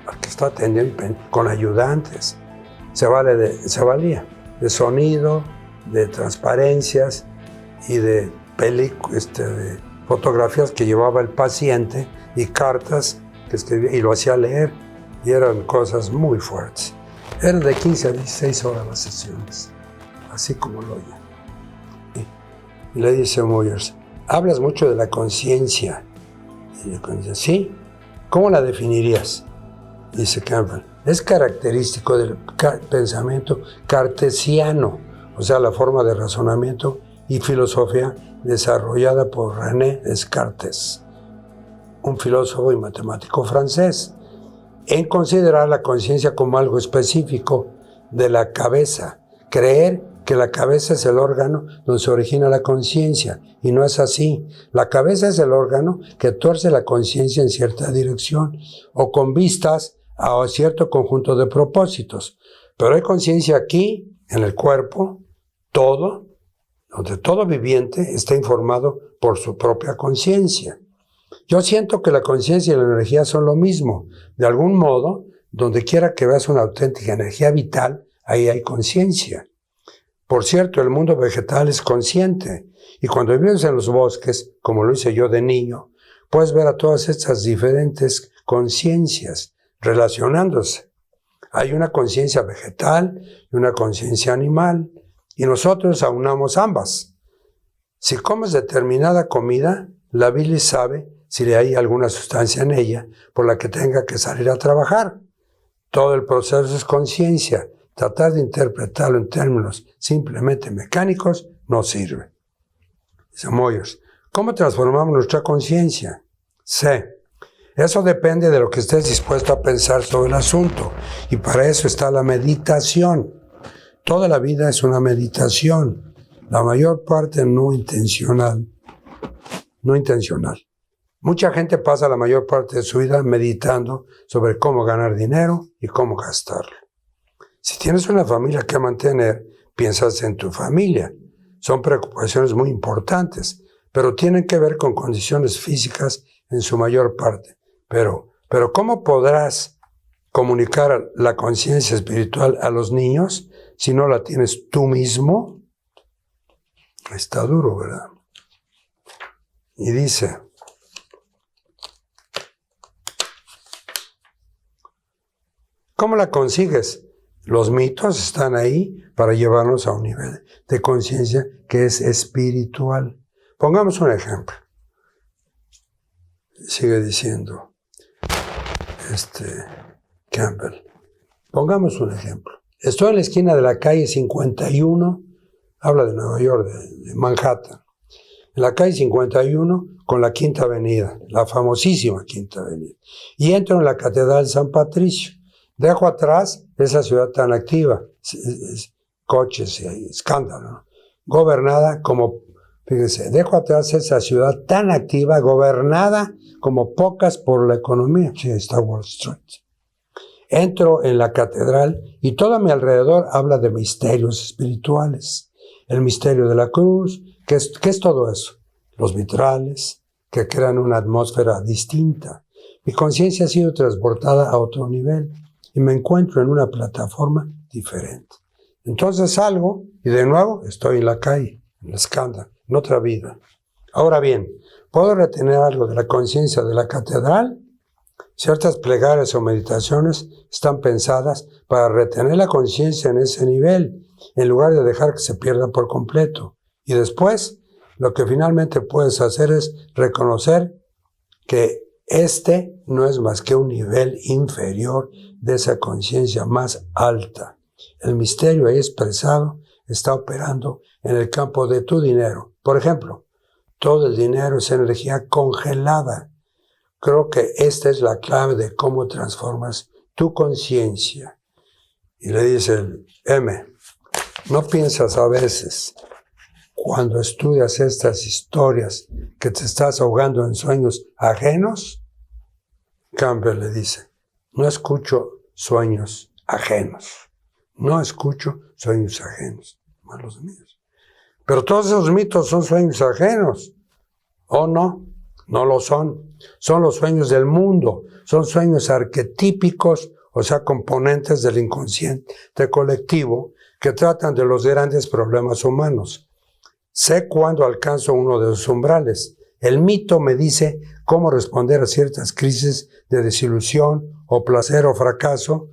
al que está atendiendo con ayudantes. Se valía de sonido, de transparencias y de fotografías que llevaba el paciente y cartas que escribía y lo hacía leer, y eran cosas muy fuertes. Eran de 15 a 16 horas las sesiones, así como lo oyen. Y le dice Moyers, hablas mucho de la conciencia. Y yo dice, sí, ¿cómo la definirías? Dice Campbell, es característico del pensamiento cartesiano, o sea, la forma de razonamiento y filosofía desarrollada por René Descartes, un filósofo y matemático francés, en considerar la conciencia como algo específico de la cabeza, creer que la cabeza es el órgano donde se origina la conciencia, y no es así. La cabeza es el órgano que tuerce la conciencia en cierta dirección o con vistas a cierto conjunto de propósitos. Pero hay conciencia aquí, en el cuerpo, donde todo viviente está informado por su propia conciencia. Yo siento que la conciencia y la energía son lo mismo. De algún modo, donde quiera que veas una auténtica energía vital, ahí hay conciencia. Por cierto, el mundo vegetal es consciente, y cuando vives en los bosques, como lo hice yo de niño, puedes ver a todas estas diferentes conciencias relacionándose. Hay una conciencia vegetal y una conciencia animal, y nosotros aunamos ambas. Si comes determinada comida, la bilis sabe si hay alguna sustancia en ella por la que tenga que salir a trabajar. Todo el proceso es conciencia. Tratar de interpretarlo en términos simplemente mecánicos no sirve. Dice Moyers, ¿cómo transformamos nuestra conciencia? C. Eso depende de lo que estés dispuesto a pensar sobre el asunto, y para eso está la meditación. Toda la vida es una meditación, la mayor parte no intencional. Mucha gente pasa la mayor parte de su vida meditando sobre cómo ganar dinero y cómo gastarlo. Si tienes una familia que mantener, piensas en tu familia. Son preocupaciones muy importantes, pero tienen que ver con condiciones físicas en su mayor parte. Pero ¿cómo podrás comunicar la conciencia espiritual a los niños si no la tienes tú mismo? Está duro, ¿verdad? Y dice, ¿cómo la consigues? Los mitos están ahí para llevarnos a un nivel de conciencia que es espiritual. Pongamos un ejemplo. Sigue diciendo Campbell. Pongamos un ejemplo. Estoy en la esquina de la calle 51, habla de Nueva York, de Manhattan. En la calle 51 con la Quinta Avenida, la famosísima Quinta Avenida. Y entro en la Catedral de San Patricio. Dejo atrás esa ciudad tan activa, coches y escándalo, ¿no? Gobernada como, fíjense, dejo atrás esa ciudad tan activa, gobernada como pocas por la economía. Sí, está Wall Street. Entro en la catedral y todo a mi alrededor habla de misterios espirituales. El misterio de la cruz, ¿qué es todo eso? Los vitrales, que crean una atmósfera distinta. Mi conciencia ha sido transportada a otro nivel y me encuentro en una plataforma diferente. Entonces salgo y de nuevo estoy en la calle, en la escándalo, en otra vida. Ahora bien, ¿puedo retener algo de la conciencia de la catedral? Ciertas plegarias o meditaciones están pensadas para retener la conciencia en ese nivel, en lugar de dejar que se pierda por completo. Y después, lo que finalmente puedes hacer es reconocer que este no es más que un nivel inferior de esa conciencia más alta. El misterio ahí expresado está operando en el campo de tu dinero. Por ejemplo, todo el dinero es energía congelada. Creo que esta es la clave de cómo transformas tu conciencia. Y le dice el M, ¿no piensas a veces, cuando estudias estas historias, que te estás ahogando en sueños ajenos? Campbell le dice, no escucho sueños ajenos. No escucho sueños ajenos, más los míos. Pero todos esos mitos son sueños ajenos. ¿O no? No lo son. Son los sueños del mundo. Son sueños arquetípicos, o sea, componentes del inconsciente colectivo que tratan de los grandes problemas humanos. Sé cuándo alcanzo uno de los umbrales. El mito me dice cómo responder a ciertas crisis de desilusión o placer o fracaso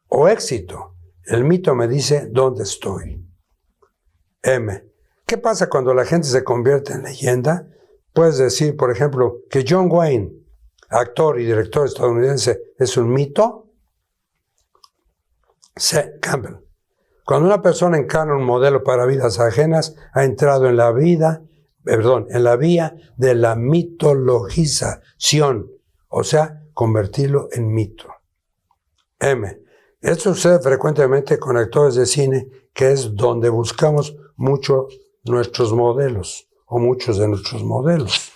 o éxito. El mito me dice dónde estoy. M. ¿Qué pasa cuando la gente se convierte en leyenda? Puedes decir, por ejemplo, que John Wayne, actor y director estadounidense, ¿es un mito? C. Campbell. Cuando una persona encarna un modelo para vidas ajenas, ha entrado en la vía de la mitologización, o sea, convertirlo en mito. M. Esto sucede frecuentemente con actores de cine, que es donde buscamos mucho nuestros modelos, o muchos de nuestros modelos.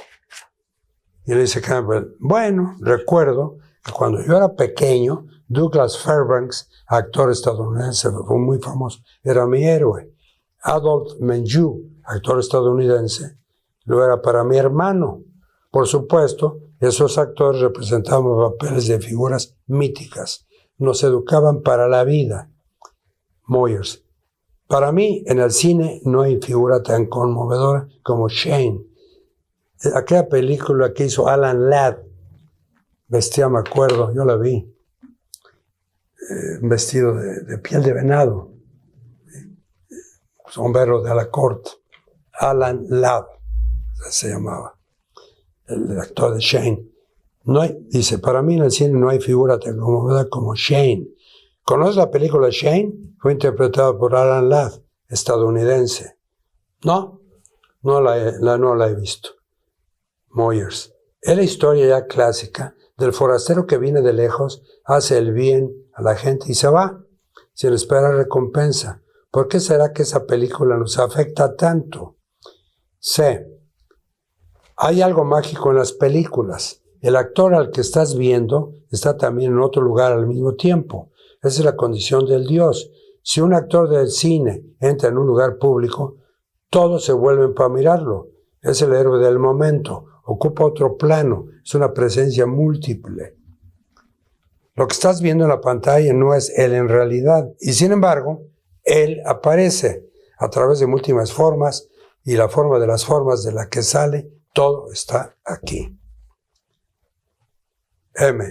Y le dice Campbell, bueno, recuerdo que cuando yo era pequeño, Douglas Fairbanks, actor estadounidense, fue muy famoso, era mi héroe. Adolphe Menjou, actor estadounidense, lo era para mi hermano. Por supuesto, esos actores representaban papeles de figuras míticas. Nos educaban para la vida. Moyers. Para mí, en el cine no hay figura tan conmovedora como Shane. Aquella película que hizo Alan Ladd, vestía, me acuerdo, yo la vi, vestido de piel de venado, sombrero de la corte. Alan Ladd se llamaba, el actor de Shane. Dice, para mí en el cine no hay figura tan conmovedora como Shane. ¿Conoces la película Shane? Fue interpretada por Alan Ladd, estadounidense. No la he visto. Moyers. Es la historia ya clásica del forastero que viene de lejos, hace el bien a la gente y se va, sin esperar recompensa. ¿Por qué será que esa película nos afecta tanto? C. Hay algo mágico en las películas. El actor al que estás viendo está también en otro lugar al mismo tiempo. Esa es la condición del Dios. Si un actor del cine entra en un lugar público, todos se vuelven para mirarlo. Es el héroe del momento. Ocupa otro plano. Es una presencia múltiple. Lo que estás viendo en la pantalla no es él en realidad. Y sin embargo, él aparece a través de múltiples formas y la forma de las formas de la que sale, todo está aquí. M.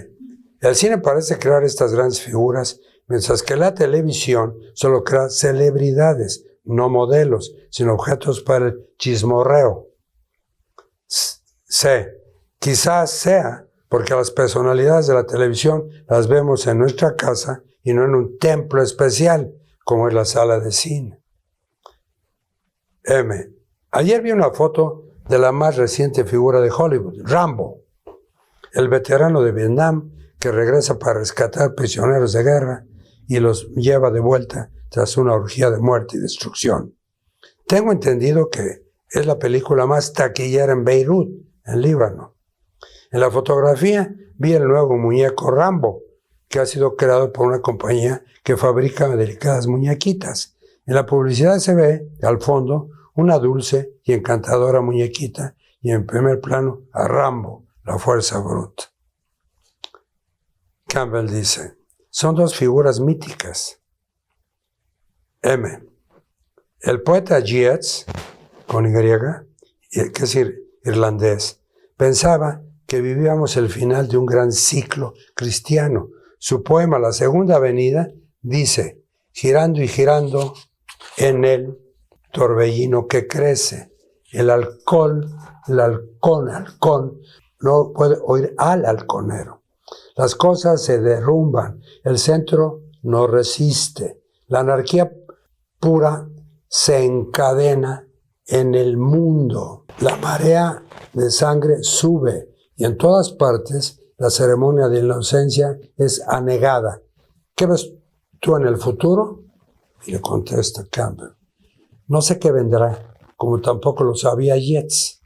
El cine parece crear estas grandes figuras, mientras que la televisión solo crea celebridades, no modelos, sino objetos para el chismorreo. C. Quizás sea porque las personalidades de la televisión las vemos en nuestra casa y no en un templo especial, como es la sala de cine. M. Ayer vi una foto de la más reciente figura de Hollywood, Rambo, el veterano de Vietnam que regresa para rescatar prisioneros de guerra y los lleva de vuelta tras una orgía de muerte y destrucción. Tengo entendido que es la película más taquillera en Beirut, en Líbano. En la fotografía vi el nuevo muñeco Rambo, que ha sido creado por una compañía que fabrica delicadas muñequitas. En la publicidad se ve, al fondo, una dulce y encantadora muñequita y en primer plano a Rambo, la fuerza bruta. Campbell dice, son dos figuras míticas. M. El poeta Yeats, con Y, que es irlandés, pensaba que vivíamos el final de un gran ciclo cristiano. Su poema La Segunda Venida dice, girando y girando en el torbellino que crece, el halcón no puede oír al halconero. Las cosas se derrumban, el centro no resiste, la anarquía pura se encadena en el mundo, la marea de sangre sube y en todas partes la ceremonia de inocencia es anegada. ¿Qué ves tú en el futuro? Y le contesta Campbell, no sé qué vendrá, como tampoco lo sabía Yeats,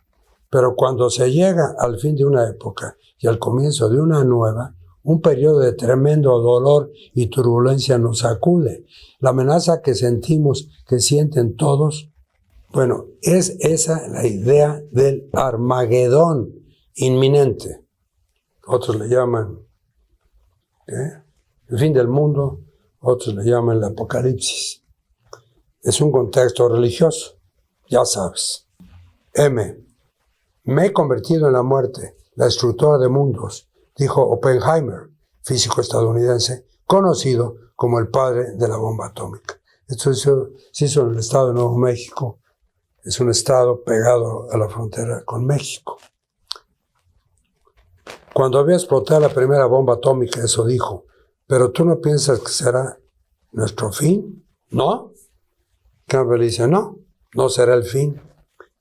pero cuando se llega al fin de una época y al comienzo de una nueva, un periodo de tremendo dolor y turbulencia nos sacude. La amenaza que sentimos, que sienten todos, bueno, es esa la idea del Armagedón inminente. Otros le llaman el fin del mundo, otros le llaman el apocalipsis. Es un contexto religioso, ya sabes. M. Me he convertido en la muerte, la destructora de mundos, dijo Oppenheimer, físico estadounidense, conocido como el padre de la bomba atómica. Esto se hizo en el estado de Nuevo México. Es un estado pegado a la frontera con México. Cuando había explotado la primera bomba atómica, eso dijo, ¿pero tú no piensas que será nuestro fin? ¿No? Campbell dice, no será el fin.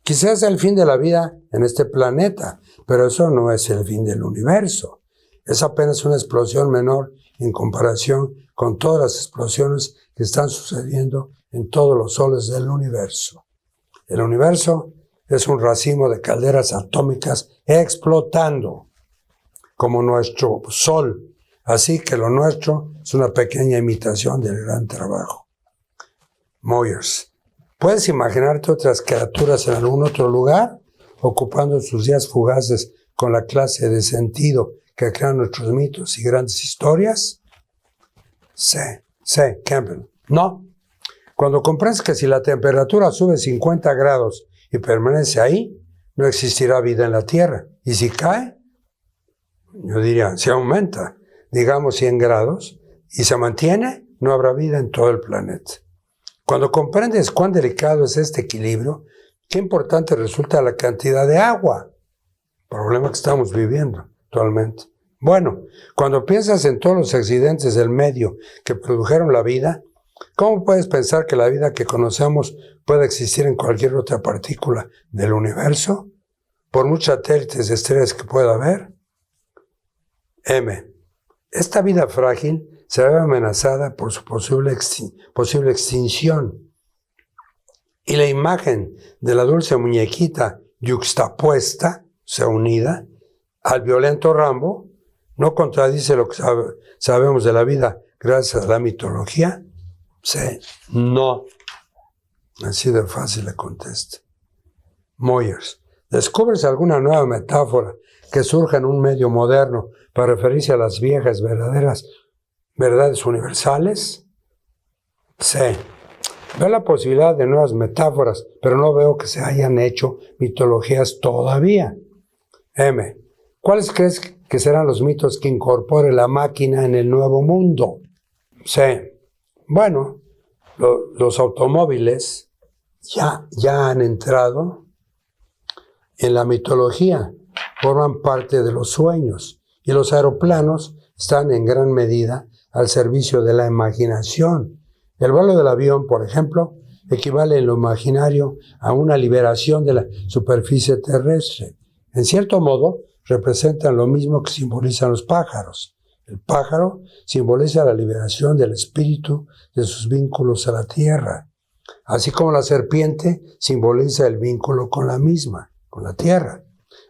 Quizás sea el fin de la vida en este planeta, pero eso no es el fin del universo. Es apenas una explosión menor en comparación con todas las explosiones que están sucediendo en todos los soles del universo. El universo es un racimo de calderas atómicas explotando, como nuestro sol. Así que lo nuestro es una pequeña imitación del gran trabajo. Moyers. ¿Puedes imaginarte otras criaturas en algún otro lugar, ocupando sus días fugaces con la clase de sentido que crean nuestros mitos y grandes historias? C. Campbell. No. Cuando comprendes que si la temperatura sube 50 grados y permanece ahí, no existirá vida en la Tierra. Y si cae, yo diría, si aumenta, digamos 100 grados, y se mantiene, no habrá vida en todo el planeta. Cuando comprendes cuán delicado es este equilibrio, qué importante resulta la cantidad de agua, problema que estamos viviendo actualmente. Bueno, cuando piensas en todos los accidentes del medio que produjeron la vida, ¿cómo puedes pensar que la vida que conocemos puede existir en cualquier otra partícula del universo? Por muchos satélites de estrellas que pueda haber. M. Esta vida frágil se ve amenazada por su posible extinción. Y la imagen de la dulce muñequita yuxtapuesta, o sea, unida, al violento Rambo, ¿no contradice lo que sabemos de la vida gracias a la mitología? Sí, no. Así de fácil le contesta. Moyers. ¿Descubres alguna nueva metáfora que surja en un medio moderno para referirse a las viejas verdades universales? Sí. Veo la posibilidad de nuevas metáforas, pero no veo que se hayan hecho mitologías todavía. M. ¿Cuáles crees que serán los mitos que incorpore la máquina en el nuevo mundo? C. Bueno, los automóviles ya han entrado en la mitología, forman parte de los sueños, y los aeroplanos están en gran medida al servicio de la imaginación. El vuelo del avión, por ejemplo, equivale en lo imaginario a una liberación de la superficie terrestre. En cierto modo, representan lo mismo que simbolizan los pájaros. El pájaro simboliza la liberación del espíritu de sus vínculos a la tierra, así como la serpiente simboliza el vínculo con la misma, con la tierra.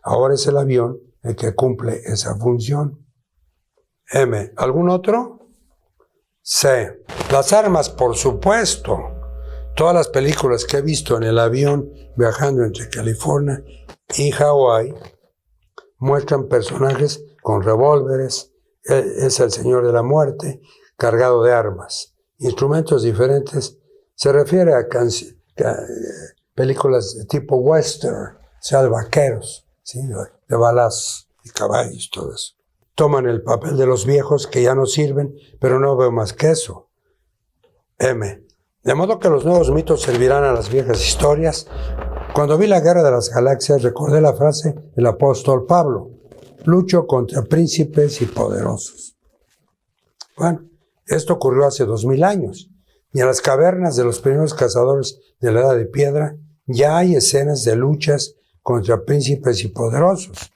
Ahora es el avión el que cumple esa función. M. ¿Algún otro? C. Las armas, por supuesto. Todas las películas que he visto en el avión viajando entre California y Hawái muestran personajes con revólveres, es el Señor de la Muerte, cargado de armas, instrumentos diferentes. Se refiere a películas de tipo western, o sea, de vaqueros, ¿sí? De balazos y caballos, todo eso. Toman el papel de los viejos que ya no sirven, pero no veo más que eso. M. De modo que los nuevos mitos servirán a las viejas historias. Cuando vi la Guerra de las Galaxias, recordé la frase del apóstol Pablo: lucho contra príncipes y poderosos. Bueno, esto ocurrió hace 2000 años, y en las cavernas de los primeros cazadores de la Edad de Piedra ya hay escenas de luchas contra príncipes y poderosos.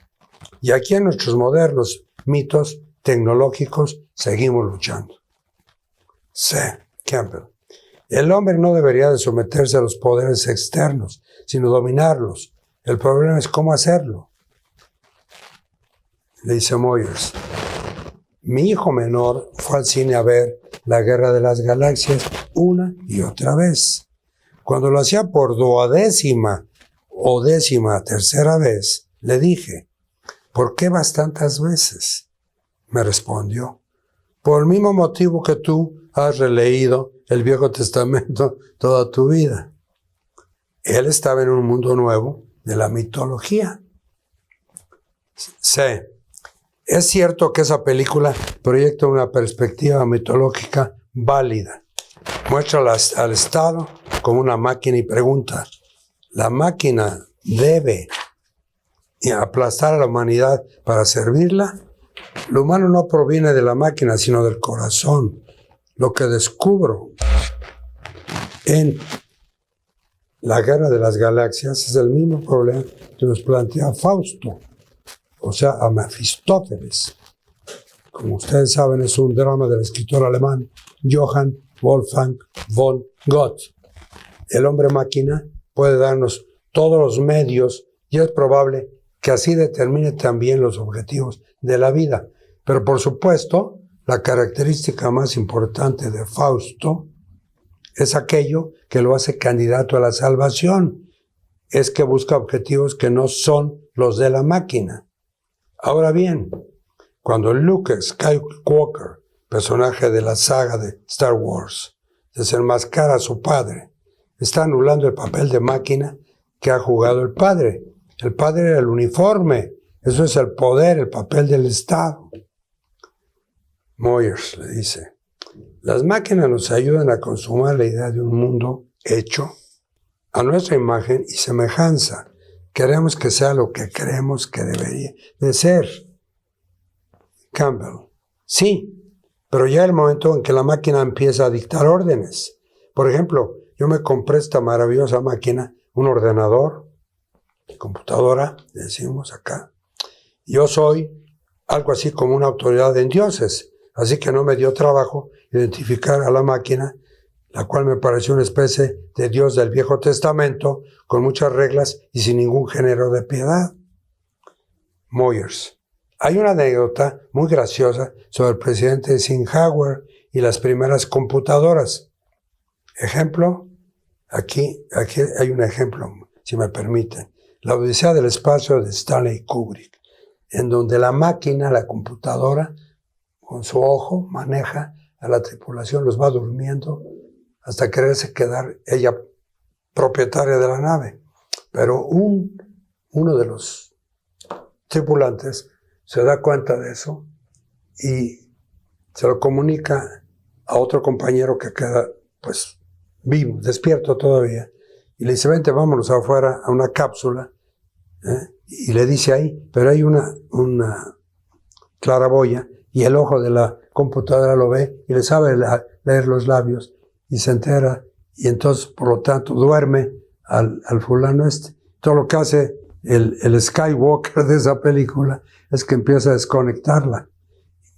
Y aquí en nuestros modernos mitos tecnológicos seguimos luchando. C. Campbell. El hombre no debería de someterse a los poderes externos, sino dominarlos. El problema es cómo hacerlo. Le dice Moyers. Mi hijo menor fue al cine a ver La Guerra de las Galaxias una y otra vez. Cuando lo hacía por 12ª o 13ª vez, le dije: ¿por qué vas tantas veces? Me respondió: por el mismo motivo que tú has releído el Viejo Testamento toda tu vida. Él estaba en un mundo nuevo de la mitología. C. Es cierto que esa película proyecta una perspectiva mitológica válida. Muestra al Estado como una máquina y pregunta: ¿la máquina debe aplastar a la humanidad para servirla? Lo humano no proviene de la máquina, sino del corazón. Lo que descubro en La Guerra de las Galaxias es el mismo problema que nos plantea Fausto, o sea, a Mefistófeles. Como ustedes saben, es un drama del escritor alemán Johann Wolfgang von Goethe. El hombre máquina puede darnos todos los medios y es probable que así determine también los objetivos de la vida. Pero por supuesto, la característica más importante de Fausto es aquello que lo hace candidato a la salvación. Es que busca objetivos que no son los de la máquina. Ahora bien, cuando Luke Skywalker, personaje de la saga de Star Wars, desenmascara a su padre. Está anulando el papel de máquina que ha jugado el padre. El padre era el uniforme. Eso es el poder, el papel del Estado. Moyers le dice, las máquinas nos ayudan a consumar la idea de un mundo hecho a nuestra imagen y semejanza. Queremos que sea lo que creemos que debería de ser. Campbell, sí, pero ya el momento en que la máquina empieza a dictar órdenes. Por ejemplo, yo me compré esta maravillosa máquina, un ordenador, computadora, decimos acá. Yo soy algo así como una autoridad en dioses, así que no me dio trabajo identificar a la máquina, la cual me pareció una especie de Dios del Viejo Testamento, con muchas reglas y sin ningún género de piedad. Moyers. Hay una anécdota muy graciosa sobre el presidente Eisenhower y las primeras computadoras. Ejemplo, aquí hay un ejemplo, si me permiten. La Odisea del Espacio de Stanley Kubrick, en donde la máquina, la computadora, con su ojo maneja a la tripulación, los va durmiendo hasta quererse quedar ella propietaria de la nave. Pero uno de los tripulantes se da cuenta de eso y se lo comunica a otro compañero que queda pues vivo, despierto todavía, y le dice, vente, vámonos afuera a una cápsula, y le dice ahí, pero hay una claraboya, y el ojo de la computadora lo ve, y le sabe leer los labios, y se entera, y entonces, por lo tanto, duerme al fulano este. Todo lo que hace el Skywalker de esa película es que empieza a desconectarla,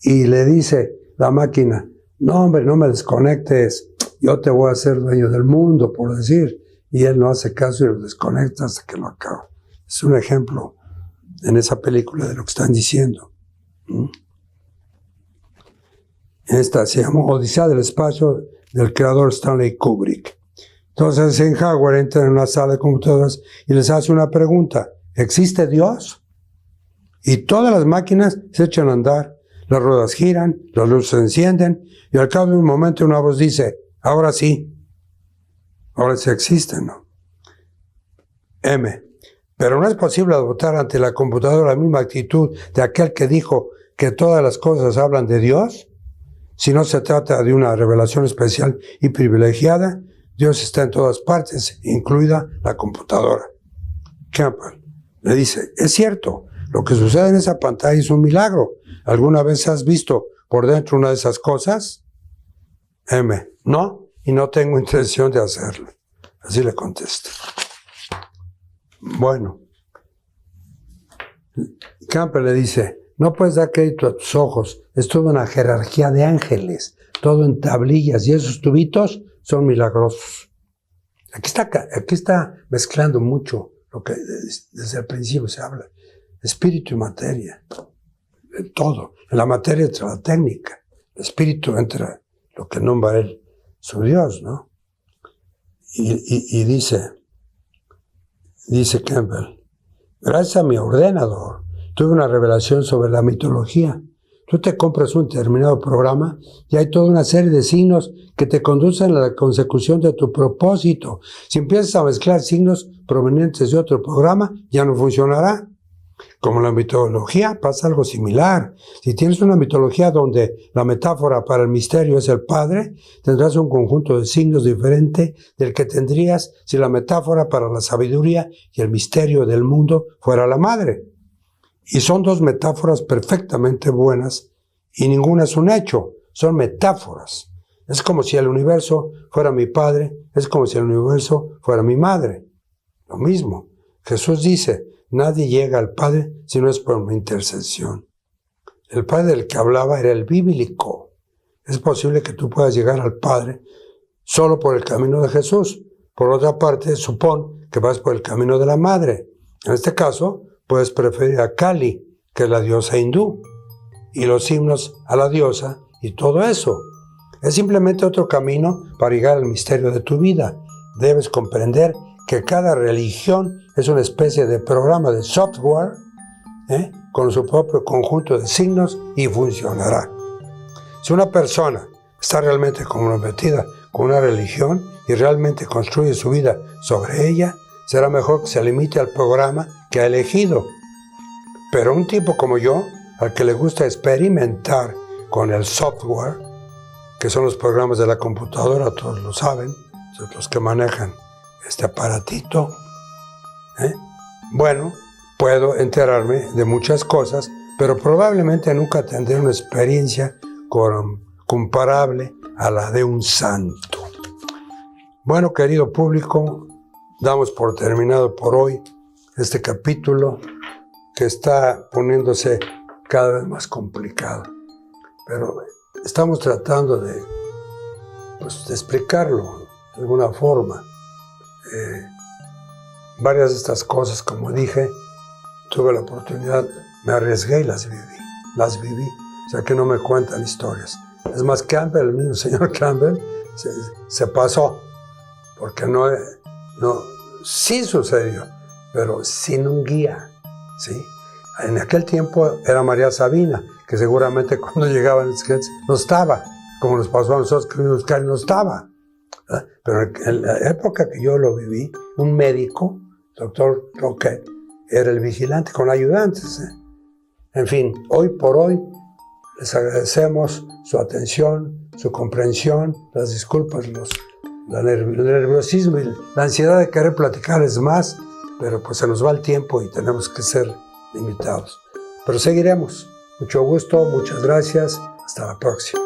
y le dice la máquina, no hombre, no me desconectes, yo te voy a hacer dueño del mundo, por decir, y él no hace caso y lo desconecta hasta que lo acaba. Es un ejemplo en esa película de lo que están diciendo. Esta se llama Odisea del Espacio, del creador Stanley Kubrick. Entonces Eisenhower entra en una sala de computadoras y les hace una pregunta. ¿Existe Dios? Y todas las máquinas se echan a andar, las ruedas giran, las luces se encienden, y al cabo de un momento una voz dice, ahora sí existe, ¿no? M. Pero no es posible adoptar ante la computadora la misma actitud de aquel que dijo que todas las cosas hablan de Dios. Si no se trata de una revelación especial y privilegiada, Dios está en todas partes, incluida la computadora. Campbell le dice, es cierto, lo que sucede en esa pantalla es un milagro. ¿Alguna vez has visto por dentro una de esas cosas? M. No, y no tengo intención de hacerlo. Así le contesta. Bueno, Campbell le dice, no puedes dar crédito a tus ojos, es toda una jerarquía de ángeles, todo en tablillas, y esos tubitos son milagrosos. Aquí está mezclando mucho lo que desde el principio se habla, espíritu y materia, en todo, en la materia entra la técnica, el espíritu entra lo que nombra él, su Dios, ¿no? Y dice Campbell, gracias a mi ordenador, tuve una revelación sobre la mitología. Tú te compras un determinado programa y hay toda una serie de signos que te conducen a la consecución de tu propósito. Si empiezas a mezclar signos provenientes de otro programa, ya no funcionará. Como la mitología pasa algo similar. Si tienes una mitología donde la metáfora para el misterio es el Padre, tendrás un conjunto de signos diferente del que tendrías si la metáfora para la sabiduría y el misterio del mundo fuera la Madre. Y son dos metáforas perfectamente buenas y ninguna es un hecho, son metáforas. Es como si el universo fuera mi padre, es como si el universo fuera mi madre. Lo mismo. Jesús dice, nadie llega al Padre si no es por mi intercesión. El Padre del que hablaba era el bíblico. Es posible que tú puedas llegar al Padre solo por el camino de Jesús. Por otra parte, supón que vas por el camino de la Madre. En este caso, puedes preferir a Kali, que es la diosa hindú, y los himnos a la diosa y todo eso. Es simplemente otro camino para llegar al misterio de tu vida. Debes comprender que cada religión es una especie de programa de software, con su propio conjunto de signos y funcionará. Si una persona está realmente comprometida con una religión y realmente construye su vida sobre ella, será mejor que se limite al programa que ha elegido. Pero un tipo como yo, al que le gusta experimentar con el software, que son los programas de la computadora, todos lo saben, son los que manejan este aparatito, bueno, puedo enterarme de muchas cosas, pero probablemente nunca tendré una experiencia comparable a la de un santo. Bueno, querido público, damos por terminado por hoy este capítulo que está poniéndose cada vez más complicado. Pero estamos tratando de explicarlo de alguna forma. Varias de estas cosas, como dije, tuve la oportunidad, me arriesgué y las viví. O sea que no me cuentan historias. Es más, Campbell, el mismo señor Campbell, se pasó, porque sí sucedió, pero sin un guía, ¿sí? En aquel tiempo era María Sabina, que seguramente cuando llegaban los clientes no estaba, como nos pasó a nosotros que vimos que no estaba. ¿Verdad? Pero en la época que yo lo viví, un médico, doctor Roquet, era el vigilante con ayudantes. En fin, hoy por hoy les agradecemos su atención, su comprensión, las disculpas, el nerviosismo y la ansiedad de querer platicarles más, pero pues se nos va el tiempo y tenemos que ser limitados. Pero seguiremos. Mucho gusto, muchas gracias. Hasta la próxima.